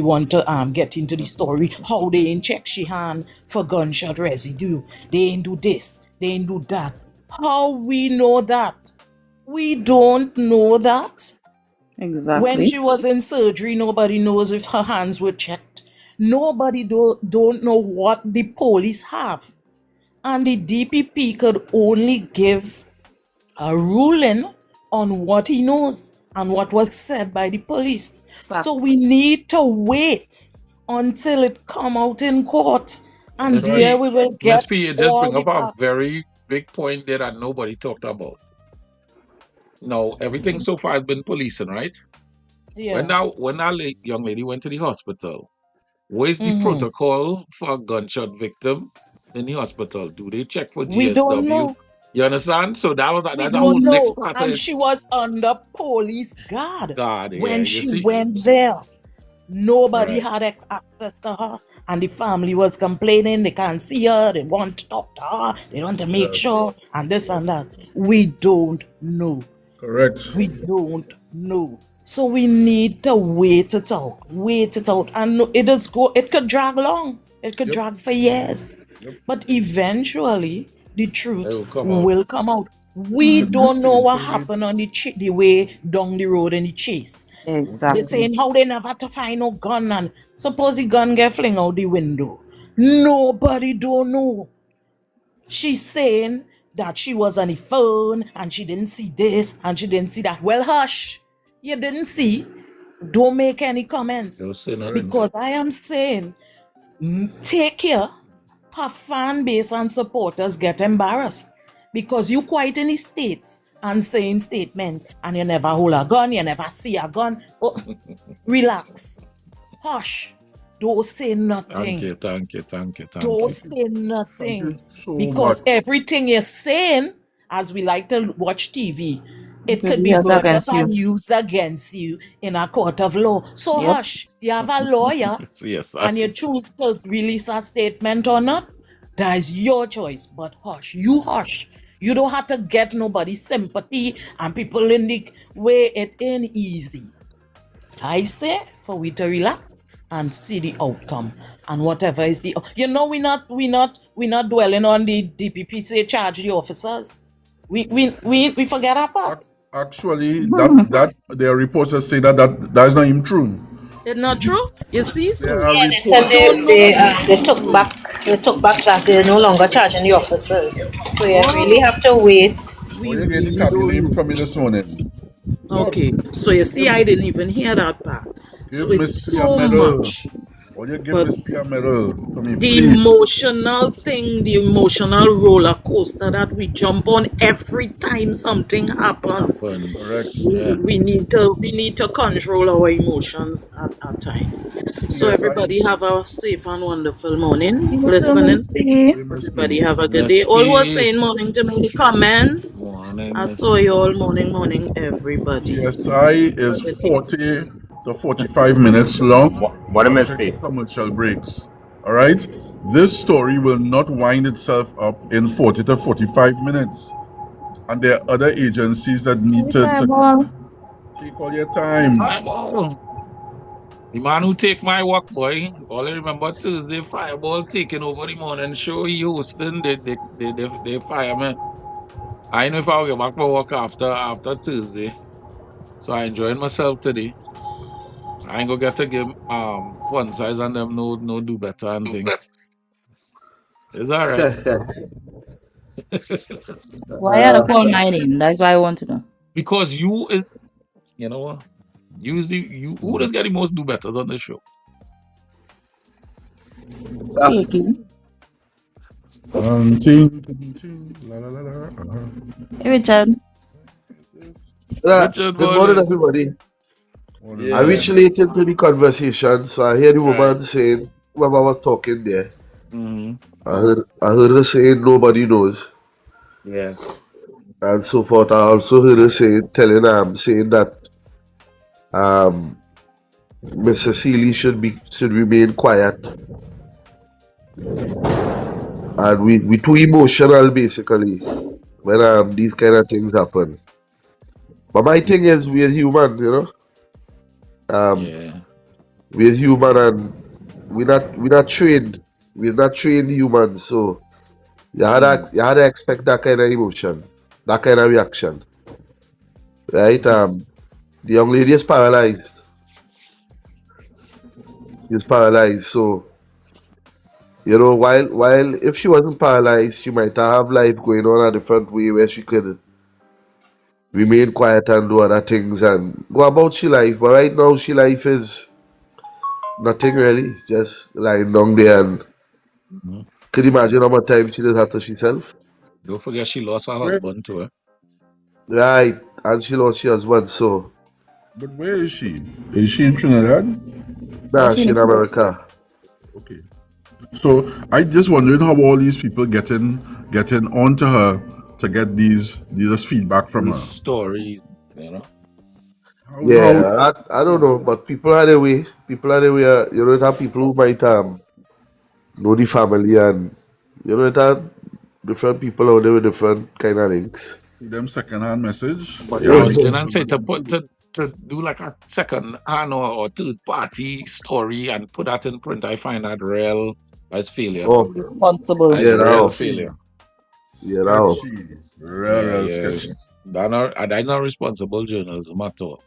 S10: want to get into the story, how they ain't check she hand for gunshot residue, they ain't do this, they ain't do that. How we know that? We don't know that. When
S7: Exactly.
S10: she was in surgery, nobody knows if her hands were checked. Nobody don't know what the police have. And the DPP could only give a ruling on what he knows and what was said by the police. So we need to wait until it come out in court, and
S2: Miss
S10: there
S2: P.
S10: we will
S2: Miss
S10: get
S2: P, you just
S10: all
S2: bring
S10: the
S2: up a
S10: facts.
S2: very big point there that nobody talked about. No, everything so far has been policing, right?
S10: Yeah.
S2: When that young lady went to the hospital, what is the
S10: Mm-hmm.
S2: protocol for a gunshot victim in the hospital? Do they check for
S10: We don't
S2: GSW?
S10: know.
S2: You understand? So
S10: We
S2: that's a whole
S10: don't
S2: next
S10: know.
S2: part of
S10: And
S2: it.
S10: she was under police guard
S2: God, yeah,
S10: when
S2: you
S10: she
S2: see?
S10: went there. Nobody
S2: Right.
S10: had access to her, and the family was complaining they can't see her, they want to talk to her, they want to make sure, and this and that. We don't know.
S5: Correct.
S10: We don't know. So we need to wait it out. Wait it out. And it could drag long. It could
S5: Yep.
S10: drag for years.
S5: Yep.
S10: But eventually the
S2: It
S10: truth
S2: will come out.
S10: will come out. We
S5: It
S10: don't know what
S5: painfully-
S10: happened on the way down the road in the chase. They're
S7: Exactly.
S10: saying how they never to find no gun, and suppose the gun get fling out the window. Nobody don't know. She's saying that she was on the phone and she didn't see this and she didn't see that. Well, hush. You didn't see. Don't make any comments.
S2: Don't say nothing.
S10: Because I am saying, take care. Her fan base and supporters get embarrassed. Because you quite in the States and saying statements and you never hold a gun, you never see a gun. Oh, relax. Hush. Don't say nothing.
S2: Thank you.
S10: Don't say nothing.
S5: Thank you so
S10: Because
S5: much.
S10: everything you're saying, as we like to watch TV, it could be
S7: Used
S10: brought up
S7: against
S10: and
S7: you.
S10: used against you in a court of law. So
S7: Yep.
S10: hush, you have a lawyer
S2: Yes,
S10: and you choose to release a statement or not, that is your choice. But hush, you hush. You don't have to get nobody's sympathy and people in the way. It ain't easy. I say for we to relax and see the outcome and whatever is the we're not dwelling on the DPP say charge the officers. We forget our part.
S5: Actually, that their reports are saying that is not even true.
S10: It's not true. You see, so
S5: There are
S1: Yeah, they said
S5: reports.
S1: they took back that they're no longer charging the officers. So you really have to wait.
S5: Oh, you get the cabin name from me this morning.
S10: okay. So you see, I didn't even hear that part.
S5: Give
S10: So
S5: Miss
S10: it's
S5: P a
S10: so
S5: medal.
S10: much.
S5: Or you give
S10: But
S5: Miss P a medal for me,
S10: The
S5: please.
S10: emotional thing, the emotional roller coaster that we jump on every time something happens.
S5: Correct.
S2: Yeah.
S10: We need to control our emotions at times. So
S5: Yes,
S10: everybody have a safe and wonderful morning.
S7: You too,
S10: Listening.
S7: Miss P.
S10: Everybody have a good
S2: Miss
S10: day. All who are
S2: P.
S10: saying morning to me in the comments.
S2: Morning,
S10: I
S2: Miss
S10: saw you all morning, everybody.
S5: CSI is 40 to 45 minutes long,
S6: What a
S5: subject to
S6: mistake.
S5: commercial breaks. All right? This story will not wind itself up in 40 to 45 minutes. And there are other agencies that need to
S7: Fireball.
S5: take all your time.
S2: Fireball. The man who take my work, boy. All I remember Tuesday, Fireball taking over the morning show. He hosting. They fire me. I know if I'll get back to work after Tuesday. So I enjoying myself today. I ain't gonna get to give fun size and them no do better and thing. It's all right.
S7: Why are you call my name? That's why I want to know.
S2: Because you know what? You who does get the most do betters on the show?
S7: Shaky.
S5: Ting, la, la, la, la,
S7: Hey, Richard.
S2: Richard
S11: Good morning,
S2: Bonnet.
S11: everybody.
S5: Morning.
S11: I reached late into the conversation, so I hear the woman
S2: Right.
S11: saying, whoever was talking there,
S2: Mm-hmm.
S11: I heard her saying nobody knows,
S2: Yeah.
S11: and so forth. I also heard her saying that Mr. Seeley should remain quiet, and we too emotional basically when these kind of things happen. But my thing is, we're human, you know.
S2: Yeah.
S11: We're human, and we're not trained. We're not trained humans, so you had to expect that kind of emotion, that kind of reaction, right? The young lady is paralyzed. She's paralyzed, so you know, while if she wasn't paralyzed, she might have life going on a different way where she could remain quiet and do other things and go about she life. But right now, she life is nothing really, just lying down there. And
S2: Mhm.
S11: could you imagine how much time she does have to herself?
S2: Don't forget she lost her
S5: Where,
S2: husband too.
S11: Right, and she lost her husband, so
S5: but where is she? Is she in Trinidad?
S11: nah,
S7: She
S11: she in
S7: in
S11: America.
S5: Okay. So I just wondering how all these people getting onto her to get these feedback from her.
S2: This story, you know.
S5: How
S11: Yeah, I don't know, but people are the way. People are the way. You know, it have people who might know the family, and you know, it have different people out there with different kind of things.
S5: them second-hand message?
S2: But
S5: Yeah,
S2: I
S11: Yeah.
S2: was gonna say to do like a second hand or third party story and put that in print, I find that real as failure.
S11: Oh,
S7: Responsible.
S2: As
S11: yeah,
S2: real
S11: now,
S2: failure.
S11: yeah, now.
S5: sketchy. Real sketchy.
S2: That's not responsible journalism at all.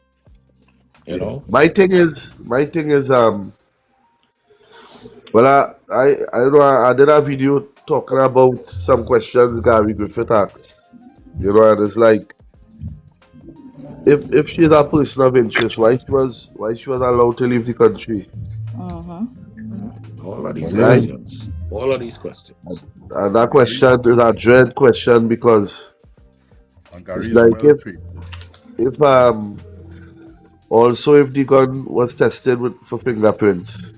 S2: You
S11: Yeah.
S2: know?
S11: My thing is, Well, I did a video talking about some questions Gary Griffith asked. And it's like, if she's a person of interest, why she was allowed to leave the country,
S2: All of these
S11: right?
S2: questions. All of these questions.
S11: And that question is a dread question because
S5: And Gary
S11: it's
S5: is
S11: like
S5: well trained.
S11: if also if the gun was tested for fingerprints,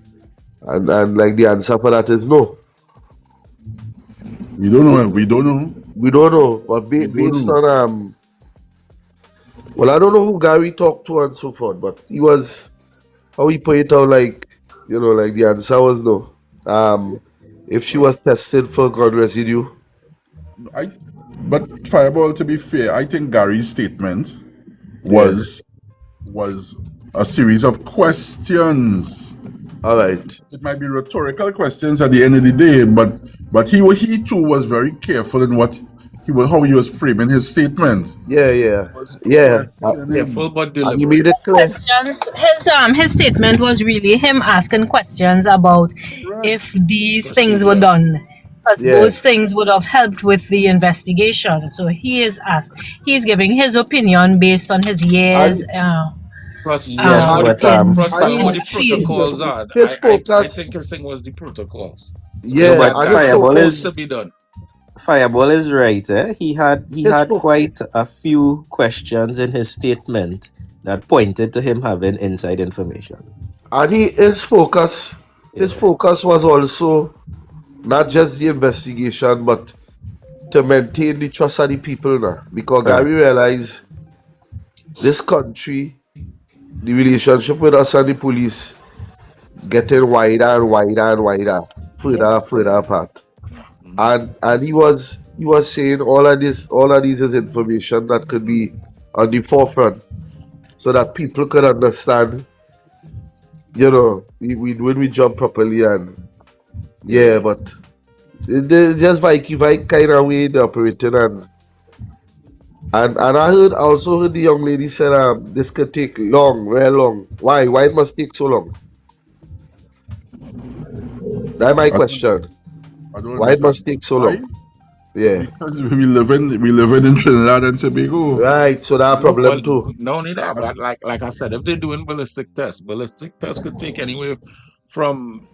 S11: and like the answer for that is no.
S5: We don't know. We don't know.
S11: We don't know, but
S5: We don't
S11: based
S5: know.
S11: on well, I don't know who Gary talked to and so forth, but he was how he put it out like like the answer was no. If she was tested for gun residue,
S5: But Fireball, to be fair, I think Gary's statement
S11: yeah.
S5: was a series of questions.
S11: All right.
S5: It might be rhetorical questions at the end of the day, but he too was very careful in how he was framing his statement.
S11: Yeah.
S5: Was
S11: Yeah.
S5: questioning
S2: Careful
S5: him.
S2: but
S11: And he made
S2: deliberate.
S11: it clear.
S1: Questions. His statement was really him asking questions about
S5: Right.
S1: if these things were
S2: Procedure.
S1: done, because
S11: Yeah.
S1: those things would have helped with the investigation. So he's giving his opinion based on his years
S2: Plus,
S12: Yes,
S2: what
S12: but
S1: in
S2: plus what
S1: in
S2: the
S1: field.
S2: protocols are.
S11: His
S2: I
S11: focus.
S2: think his thing was the protocols.
S11: Yeah,
S12: no, but
S11: and his
S2: That's
S12: Fireball
S2: supposed to
S11: focus.
S12: is
S2: be done.
S12: Fireball is right. He had
S11: His focus.
S12: quite a few questions in his statement that pointed to him having inside information.
S11: And his focus. His
S12: Yeah.
S11: focus was also not just the investigation, but to maintain the trust of the people now. Because
S12: Correct.
S11: Gary realized this country, the relationship with us and the police getting wider and wider and wider, further apart. And he was saying all of this is information that could be on the forefront so that people could understand, we when we jump properly and yeah, but it just Viking kind of way they operating and I also heard the young lady said this could take long, very long. Why it must take so long? That's my
S5: I don't,
S11: question.
S5: I don't
S11: Why it
S5: understand.
S11: must take so
S5: Why?
S11: long? Yeah.
S5: Because we live in Trinidad and Tobago.
S11: Right, so that
S2: Well,
S11: problem too.
S2: no need that.
S5: And
S2: But like I said, if they're doing ballistic tests could take anywhere from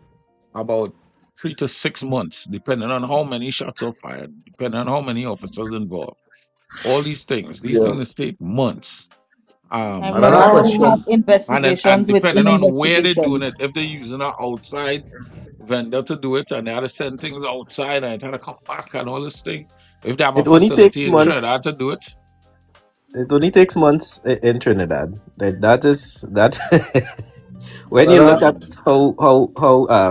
S2: about 3 to 6 months, depending on how many shots are fired, depending on how many officers involved. All these things
S11: Yeah.
S2: take months.
S7: And
S11: And
S7: we
S11: another
S7: already
S11: question.
S7: have
S2: And
S7: investigations
S2: depending
S7: within
S2: on where they're doing it,
S7: investigations.
S2: if they're using an outside vendor to do it and they had to send things outside and it had to come back and all this thing, if they have a
S12: It only takes
S2: facility in
S12: months.
S2: Trinidad to do it,
S12: It only takes months in Trinidad. That is that. When
S11: Well,
S12: you look at how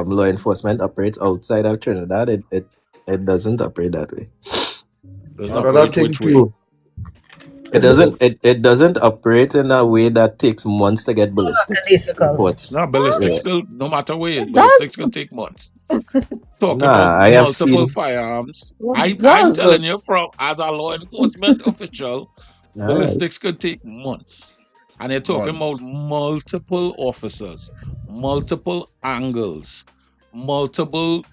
S12: law enforcement operates outside of Trinidad, it doesn't operate that way.
S2: doesn't
S11: another
S2: operate
S11: thing
S2: which way.
S11: too.
S12: It doesn't operate in a way that takes months to get ballistics
S1: Lackadaisical.
S12: reports.
S2: No, ballistics
S12: Yeah.
S2: still, no matter where it is,
S7: It
S2: ballistics can take months. Talk about
S12: Nah, I have
S2: multiple
S12: seen.
S2: firearms.
S7: It
S2: I'm
S7: does.
S2: telling you, from as a law enforcement official,
S12: All right.
S2: ballistics could take months. And they're talking about
S5: months.
S2: multiple officers, multiple angles, multiple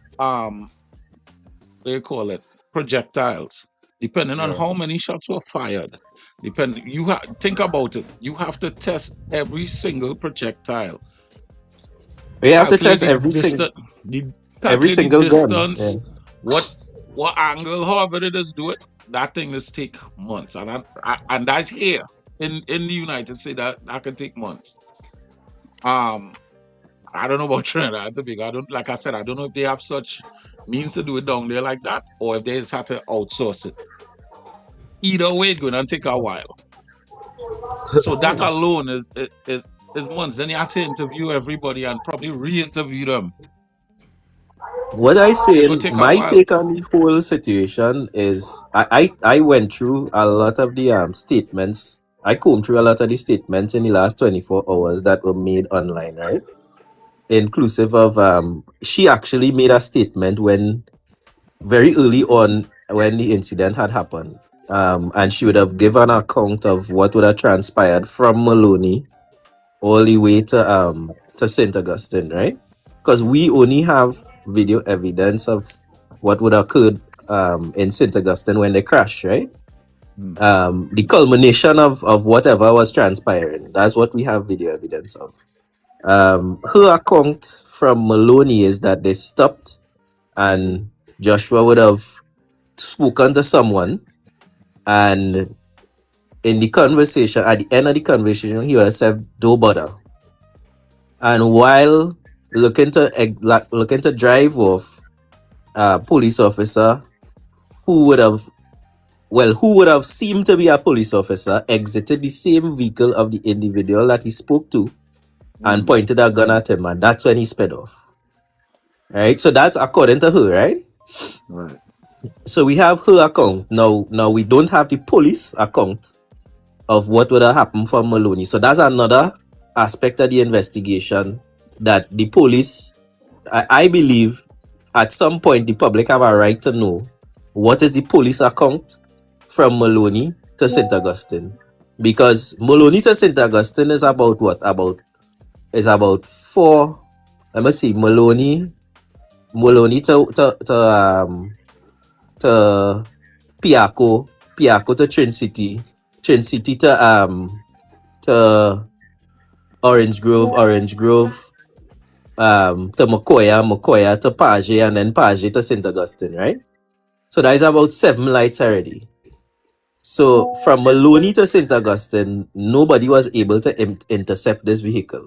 S2: they call it projectiles, depending on
S5: Yeah.
S2: how many shots were fired. Think about it. You have to test every single projectile.
S12: We have to
S2: Calculate
S12: test
S2: the
S12: every
S2: distance.
S12: every
S2: Calculate the
S12: single gun. Yeah.
S2: distance. What angle, however it is, do it. That thing is take months, and that's here in the United States. That can take months. I don't know about Trinidad and Tobago. Like I said, I don't know if they have such means to do it down there like that, or if they just have to outsource it. Either way, it's gonna take a while. So that alone is months. Then you have to interview everybody and probably re-interview them.
S12: What I
S2: It
S12: say,
S2: will take a
S12: my
S2: while.
S12: take on the whole situation is, I went through a lot of the statements. I combed through a lot of the statements in the last 24 hours that were made online, right? Inclusive of she actually made a statement very early on when the incident had happened. And she would have given an account of what would have transpired from Maloney all the way to St. Augustine, right? because we only have video evidence of what would occurred in St. Augustine when they crashed, right? The culmination of whatever was transpiring. That's what we have video evidence of. Her account from Maloney is that they stopped and Joshua would have spoken to someone, and in the conversation, at the end of the conversation, he would have said, "Don't bother." And while looking to drive off, a police officer who would have seemed to be a police officer exited the same vehicle of the individual that he spoke to and pointed a gun at him, and that's when he sped off. Right? So that's according to her, right?
S2: Right.
S12: So we have her account. Now we don't have the police account of what would have happened for Maloney. So that's another aspect of the investigation that the police, I believe, at some point the public have a right to know what is the police account from Maloney to St. Augustine. Because Maloney to St. Augustine is about what? About 4. Let me see. Maloney to Piaco to Trin City to Orange Grove to Mokoya to Page, and then Page to St. Augustine, right? So that is about 7 lights already. So from Maloney to St. Augustine, nobody was able to intercept this vehicle.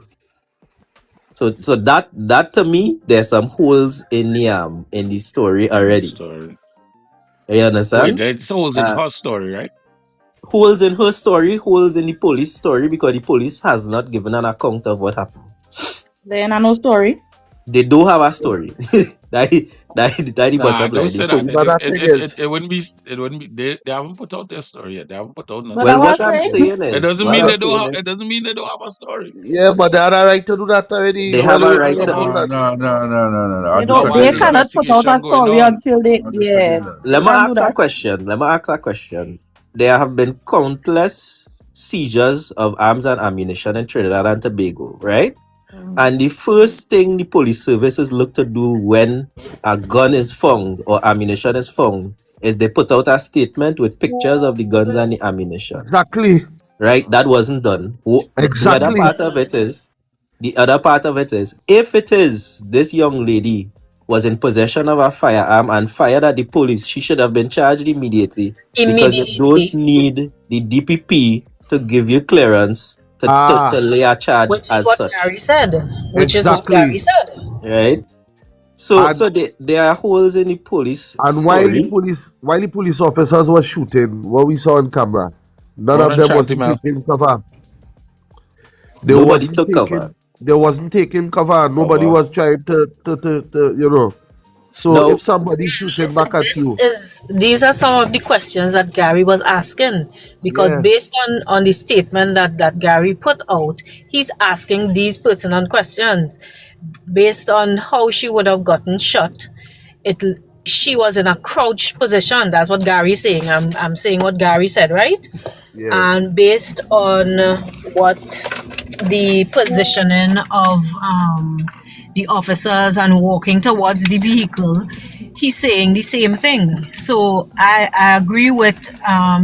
S12: So that to me, there's some holes in the story already.
S2: Story.
S12: You understand?
S2: Wait, there's holes in her story, right?
S12: Holes in her story, holes in the police story, because the police has not given an account of what happened.
S7: They ain't no story.
S12: They do have a story. that the bottom
S2: Don't
S12: line.
S2: say
S12: The police-
S2: that. It wouldn't be. They haven't put out their story yet. They haven't put out nothing.
S7: But
S12: Well,
S7: I
S12: what
S7: was
S12: I'm
S7: saying,
S12: saying is,
S2: It doesn't
S12: what
S2: mean
S12: I'm
S2: they don't
S12: saying
S2: have.
S12: is
S2: It doesn't mean they don't have a story.
S11: Yeah, but they had a right to do that already.
S12: they
S11: Why
S12: have
S11: are
S12: a
S11: you
S12: right
S11: talking
S12: to.
S11: about that?
S5: No. I
S7: they don't.
S5: disagree
S7: They
S5: with that.
S7: cannot put out a
S2: Investigation going
S7: story
S2: on.
S7: until they.
S5: I disagree
S7: Yeah,
S5: with that.
S7: they
S12: Let me
S7: can do
S12: ask a
S7: that.
S12: question. There have been countless seizures of arms and ammunition in Trinidad and Tobago, right? And the first thing the police services look to do when a gun is found or ammunition is found is they put out a statement with pictures of the guns and the ammunition.
S11: Exactly.
S12: Right? That wasn't done. The other
S11: Exactly.
S12: part of it is, if it is this young lady was in possession of a firearm and fired at the police, she should have been charged immediately, because you don't need the DPP to give you clearance to lay a charge
S1: Which is
S12: as
S1: what
S12: such,
S1: Gary said.
S11: Exactly.
S12: right? So
S11: And
S12: there are holes in the police
S11: and while the
S12: story.
S11: police officers were shooting, what we saw on camera, none
S2: One
S11: of
S2: on
S11: them wasn't
S2: Shantimel.
S11: taking cover. They
S12: Nobody
S11: wasn't
S12: took
S11: taking
S12: cover.
S11: they wasn't taking cover. Nobody
S2: wow.
S11: was trying to. So
S12: No,
S11: if somebody's shooting back at you,
S1: These are some of the questions that Gary was asking, because
S11: yeah,
S1: based on the statement that Gary put out, he's asking these pertinent questions based on how she would have gotten shot. She was in a crouched position. That's what Gary's saying. I'm saying what Gary said, right?
S11: yeah,
S1: And based on what the positioning of the officers and walking towards the vehicle, he's saying the same thing. So I agree with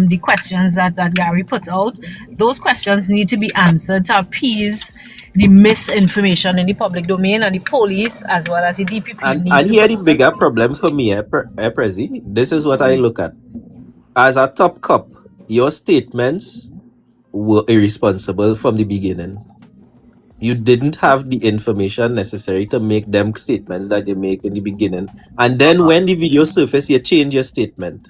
S1: the questions that Gary put out. Those questions need to be answered to appease the misinformation in the public domain, and the police as well as the DPP need
S12: and
S1: to
S12: here
S1: put
S12: the
S1: out
S12: bigger problem for me, Prezi, this is what I look at. As a top cop, your statements were irresponsible from the beginning. You didn't have the information necessary to make them statements that you make in the beginning. And then when the video surfaced, you change your statement.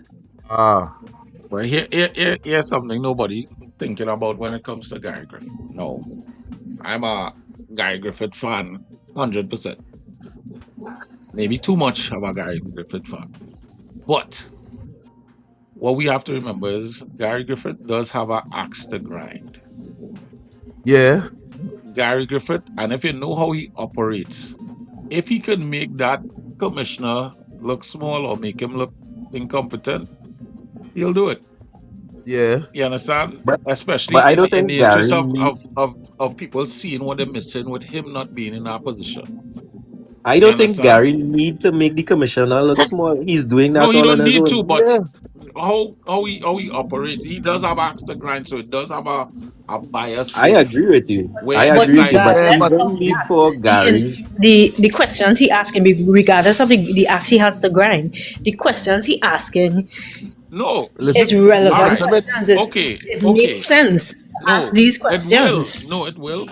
S2: But here's something nobody thinking about when it comes to Gary Griffith. No, I'm a Gary Griffith fan, 100%. Maybe too much of a Gary Griffith fan. But what we have to remember is Gary Griffith does have an axe to grind.
S11: yeah,
S2: Gary Griffith, and if you know how he operates, if he can make that commissioner look small or make him look incompetent, he'll do it.
S11: yeah.
S2: You understand?
S12: But
S2: Especially
S12: I don't
S2: in
S12: think
S2: the interest
S12: Gary.
S2: of people seeing what they're missing with him not being in our position.
S12: I
S2: You
S12: don't think
S2: understand?
S12: Gary need to make the commissioner look small. He's doing
S2: No,
S12: that
S2: he
S12: all on
S2: don't
S12: his
S2: need to,
S12: own.
S2: but
S11: Yeah.
S2: how he operates, he does have axe to grind, so it does have a bias
S12: I
S2: to it
S12: agree with you. I
S2: where
S1: But
S12: agree with you.
S2: like
S12: But
S11: Yeah,
S1: regardless
S11: but
S1: of
S12: even
S1: that,
S12: before Gary's,
S1: the questions he asking, regardless of the axe he has to grind, the questions he asking
S2: no,
S1: is
S11: listen,
S2: all
S1: relevant
S11: listen
S2: right,
S11: to me.
S1: questions. It
S2: okay,
S1: it makes
S2: okay.
S1: sense to ask
S2: No,
S1: these
S2: it will.
S1: questions.
S2: No, it will.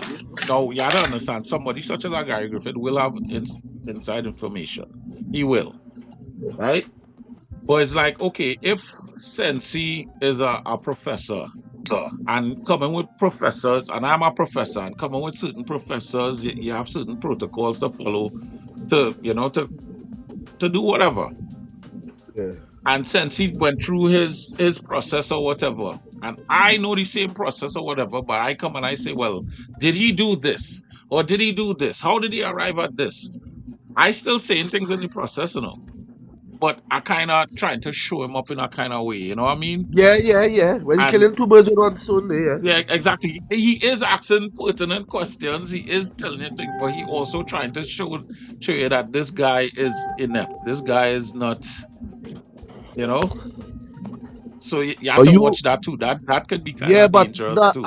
S2: No, you gotta understand. Somebody such as a Gary Griffith will have inside information. He will, right? But it's like, okay, if Sensi is a professor and coming with professors, and I'm a professor, and coming with certain professors, you have certain protocols to follow to do whatever.
S11: Yeah.
S2: And since he went through his process or whatever, and I know the same process or whatever, but I come and I say, well, did he do this? Or did he do this? How did he arrive at this? I still saying things in the process, but I kind of trying to show him up in a kind of way, you know what I mean?
S11: Yeah. When you
S2: And
S11: killing two birds with one stone, there.
S2: yeah, exactly. He is asking pertinent questions. He is telling you things, but he also trying to show you that this guy is inept. This guy is not, you know. So you have
S11: Are
S2: to
S11: you?
S2: watch that too. That could be kind
S11: Yeah,
S2: of
S11: but
S2: dangerous too.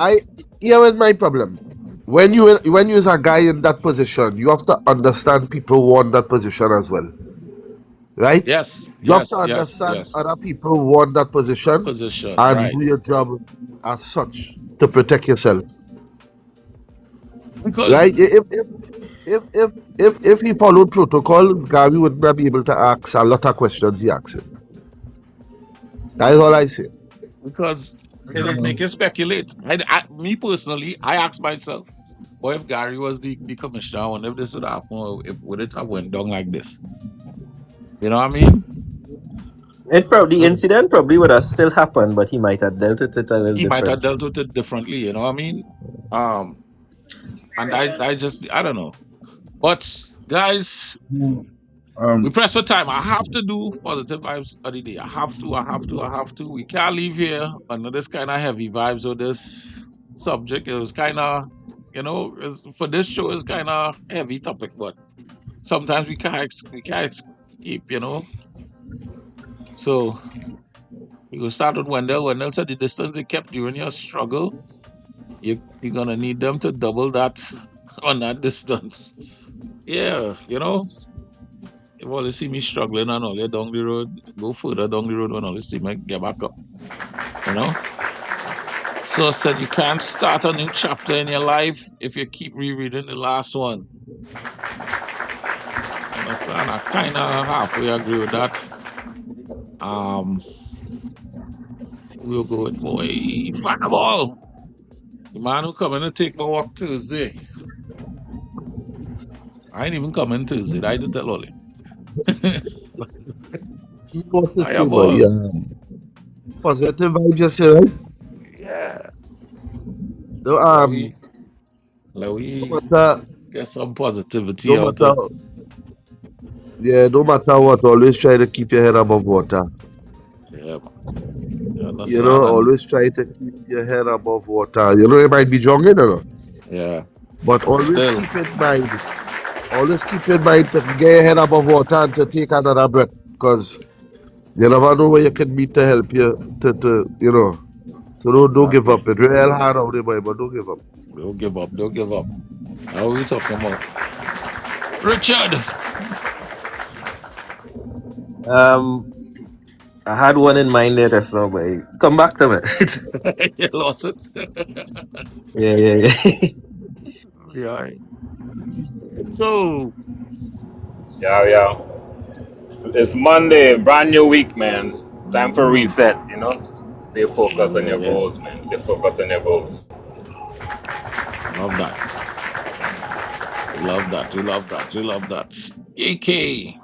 S11: here is my problem. When you is a guy in that position, you have to understand people want that position as well, right?
S2: Yes,
S11: You have to
S2: yes, yes,
S11: understand
S2: yes.
S11: other people want that position
S2: Position,
S11: and
S2: right?
S11: do your job as such to protect yourself,
S2: Because
S11: right? If he followed protocol, Gary would not be able to ask a lot of questions he asked. That is all I say.
S2: it'll make you speculate. Me personally, I ask myself, what if Gary was the commissioner? I wonder if this would happen, or if would it have went down like this? You know what I mean?
S12: the incident probably would have still happened, but he might have dealt with it a little
S2: He might have
S12: different.
S2: dealt with it differently. You know what I mean? And I don't know. But guys, we press for time. I have to do positive vibes of the day. I have to. We can't leave here under this kind of heavy vibes or this subject. It was kind of, for this show, it's kind of heavy topic, but sometimes we can't escape, So we will start with Wendell. Wendell said the distance they kept during your struggle, you're gonna need them to double that on that distance. Yeah, you always see me struggling and all the down the road, go further down the road when all you see me get back up. So I said you can't start a new chapter in your life if you keep rereading the last one. Understand? I kind of halfway agree with that. We'll go with boy Fireball. The man who coming to take my walk Tuesday. I ain't even coming Tuesday. I did tell Ollie.
S11: What to say,
S2: Fireball.
S11: boy? Positive vibes, you say, right?
S2: Yeah.
S11: No,
S2: Let we
S11: no matter,
S2: get some positivity
S11: no
S2: out
S11: matter,
S2: of
S11: no matter what, always try to keep your head above water.
S2: yeah, man. You understand? And
S11: Always try to keep your head above water. It might be jogging,
S2: yeah,
S11: but always
S2: still,
S11: keep in mind. Always keep in mind to get your head above water and to take another breath, because you never know where you can meet to help you to. So don't give up. It's real hard out there, boy, but don't give up.
S2: don't give up. How are we talking about? Richard.
S12: I had one in mind there just now, but come back to me.
S2: You lost it.
S12: yeah.
S2: Yeah. So
S6: Yeah. It's Monday, brand new week, man. Time for reset, Stay focused on your goals, man. Stay focused on your goals.
S2: love that. We love that. AK.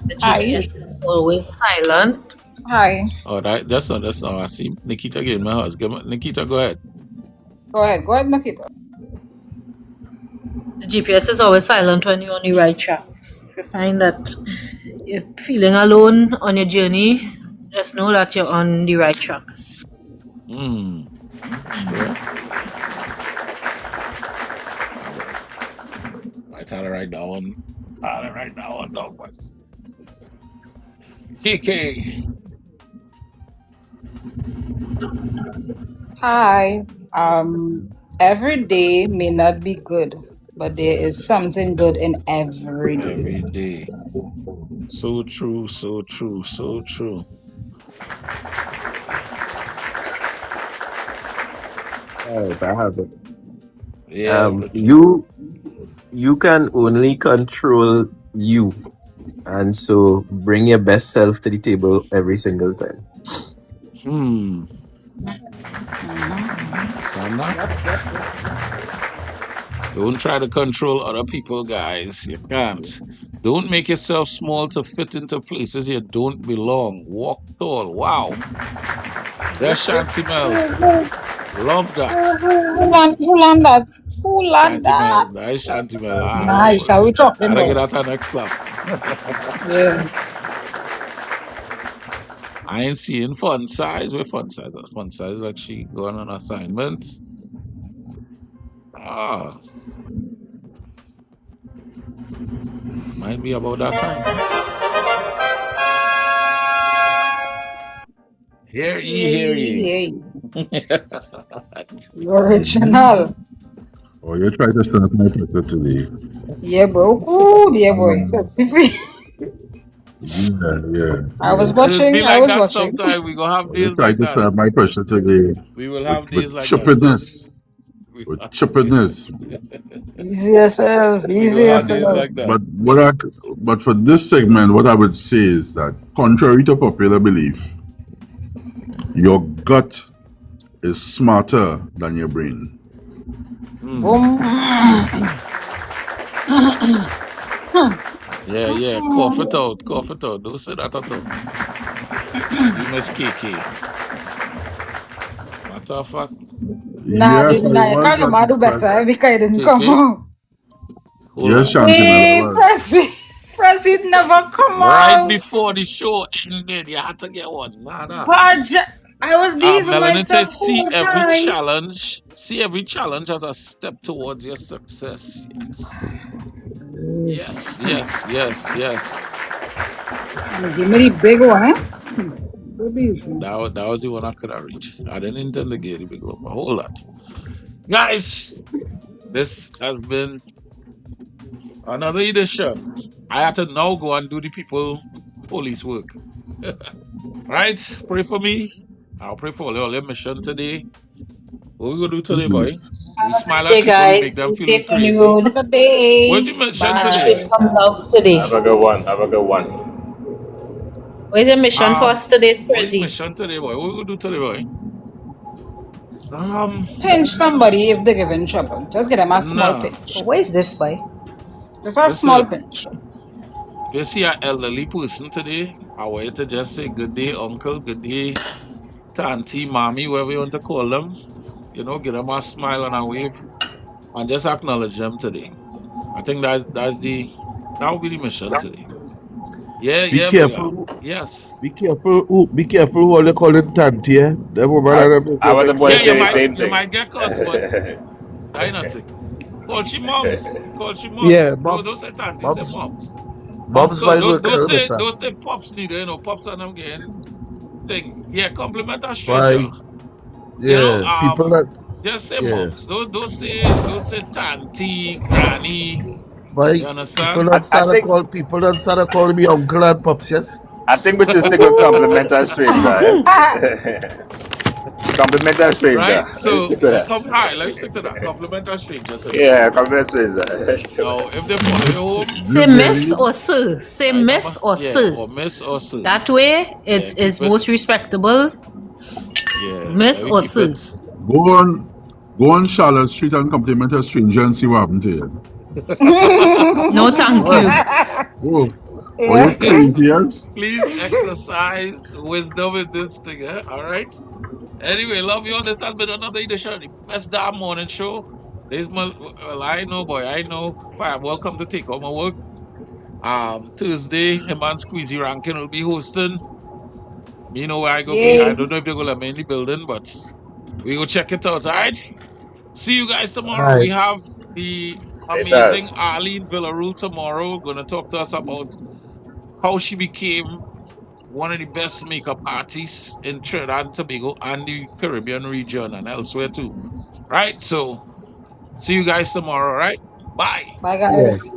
S1: The GPS is always silent.
S4: Hi.
S2: All right, that's not. I see Nikita getting my house. Nikita, go ahead.
S4: Go ahead, Nikita.
S1: The GPS is always silent when you're on the right track. If you find that you're feeling alone on your journey, just know that you're on the right track.
S2: Sure. write that one. I didn't write that one down, but KK.
S4: Hi. Every day may not be good, but there is something good in every day.
S2: Every day. So true, so true, so true.
S12: All right, I have it.
S2: Yeah, Richard.
S12: You can only control you, and so bring your best self to the table every single time.
S2: Sandra? Don't try to control other people, guys. You can't. Don't make yourself small to fit into places you don't belong. Walk tall. Wow. There's Shantimel. Love that.
S4: Who learned that? Who learned that?
S2: Shantimel. Nice Shantimel.
S4: Nice. Are we talking
S2: Gotta get
S4: about?
S2: out our next club.
S4: Yeah.
S2: I ain't seeing Fun Size. Where Fun Size? Fun Size actually going on assignment. Might be about that time. Hear ye, hear ye.
S4: Original.
S5: Oh, you try to start my picture today.
S4: Yeah, bro. Ooh, yeah, boy. Sexy.
S5: Yeah.
S4: I was
S2: It'll be
S4: watching. I
S2: like
S4: was
S2: that
S4: watching.
S2: sometime. We gonna have
S5: You
S2: days
S5: try
S2: like
S5: to
S2: that.
S5: start my pressure today
S2: We will have days
S5: with
S2: like that.
S5: chippiness. With chippiness.
S4: Easy yourself.
S2: We
S4: Easy
S2: gonna have days
S4: yourself.
S2: like that.
S5: But for this segment, what I would say is that, contrary to popular belief, your gut is smarter than your brain.
S4: Boom.
S2: Yeah. Cough it out. Cough it out. Don't say that at all. You miss KK. Matter of fact.
S4: Nah,
S5: Yes,
S4: nah, you can't
S5: I
S4: do better.
S5: was.
S4: Because it didn't come
S2: KK?
S4: out.
S2: Hold
S5: Yes,
S2: on.
S5: Shantimel,
S4: Hey,
S5: I was.
S4: Proceed never come
S2: Right
S4: out.
S2: before the show ended, you had to get one. Nah.
S4: Podge, I was behaving
S2: Melanin
S4: myself
S2: says,
S4: whole time.
S2: see every challenge as a step towards your success. Yes.
S4: Give me the big one, eh? Good reason.
S2: That was the one I could have reached. I didn't intend to get the big one, but hold that. Guys, this has been another edition. I had to now go and do the police work. Right? Pray for me. I'll pray for all your mission today. What we gonna do today, boy? We smile at
S1: Hey
S2: people, we
S1: guys,
S2: make them
S1: be
S2: feel
S1: safe on the
S2: crazy.
S1: road.
S4: Good day.
S2: What did you mention
S4: Bye.
S2: today?
S1: Show some love today.
S6: Have a good one. Have a good one.
S1: What is your mission for us today,
S2: What is
S1: Prezi?
S2: mission today, boy? What we gonna do today, boy?
S4: Pinch somebody if they give in trouble. Just get them a small
S2: Nah.
S4: pinch.
S1: Where is this boy?
S4: Just a small pinch.
S2: If you see an elderly person today, I want you to just say good day, uncle, good day, auntie, mommy, whatever you want to call them. You know, give them a smile and a wave, and just acknowledge them today. I think that will be the mission today. Yeah,
S11: Be careful.
S2: boy. Yes.
S11: Be careful. Be careful who they call it Tanti, eh? That woman
S6: I was about to say the same
S2: You
S6: thing.
S2: might get cussed, but that ain't nothing. Call she moms.
S11: Yeah,
S2: Don't
S11: moms.
S2: say tanty,
S11: Moms.
S2: say moms.
S11: Mom's
S2: So
S11: might
S2: don't,
S11: work
S2: don't say
S11: better.
S2: don't say pops neither, you know, pops on them getting thing. Yeah, compliment a
S11: Why?
S2: stranger.
S11: Yeah, people that.
S2: Just say
S11: Yeah.
S2: moms. Don't say tanty, granny.
S11: Why?
S2: You understand?
S11: People don't start call me uncle and pops, yes?
S6: I think we should stick with compliment a stranger. Compliment a stranger.
S2: Right? So
S6: Stick with that.
S2: alright, let's stick to that. Compliment a stranger today.
S6: Yeah, compliment stranger.
S2: Now, if they follow you home,
S1: Say miss or sir. Say miss or sir.
S2: or miss or sir.
S1: That way it is most respectable.
S2: Yeah.
S1: Miss or sir.
S5: Go on Charlotte Street and compliment a stranger and see what happened to you.
S1: No, thank you.
S5: Oh, you crazy, yes?
S2: Please exercise wisdom in this thing, eh? All right. Anyway, love you all. This has been another edition of the Best Damn Morning Show. I know. Fine. Welcome to Take Home My Work. Tuesday, him and Squeezy Rankin will be hosting. You know where I go be. I don't know if they're gonna be in the building, but we go check it out. All right. See you guys tomorrow.
S11: All right.
S2: We have the
S6: It
S2: amazing
S6: does.
S2: Arlene Villarreal tomorrow. Going to talk to us about how she became one of the best makeup artists in Trinidad and Tobago and the Caribbean region and elsewhere too. Right? So see you guys tomorrow, right? Bye.
S4: Bye,
S11: Yeah.
S4: guys.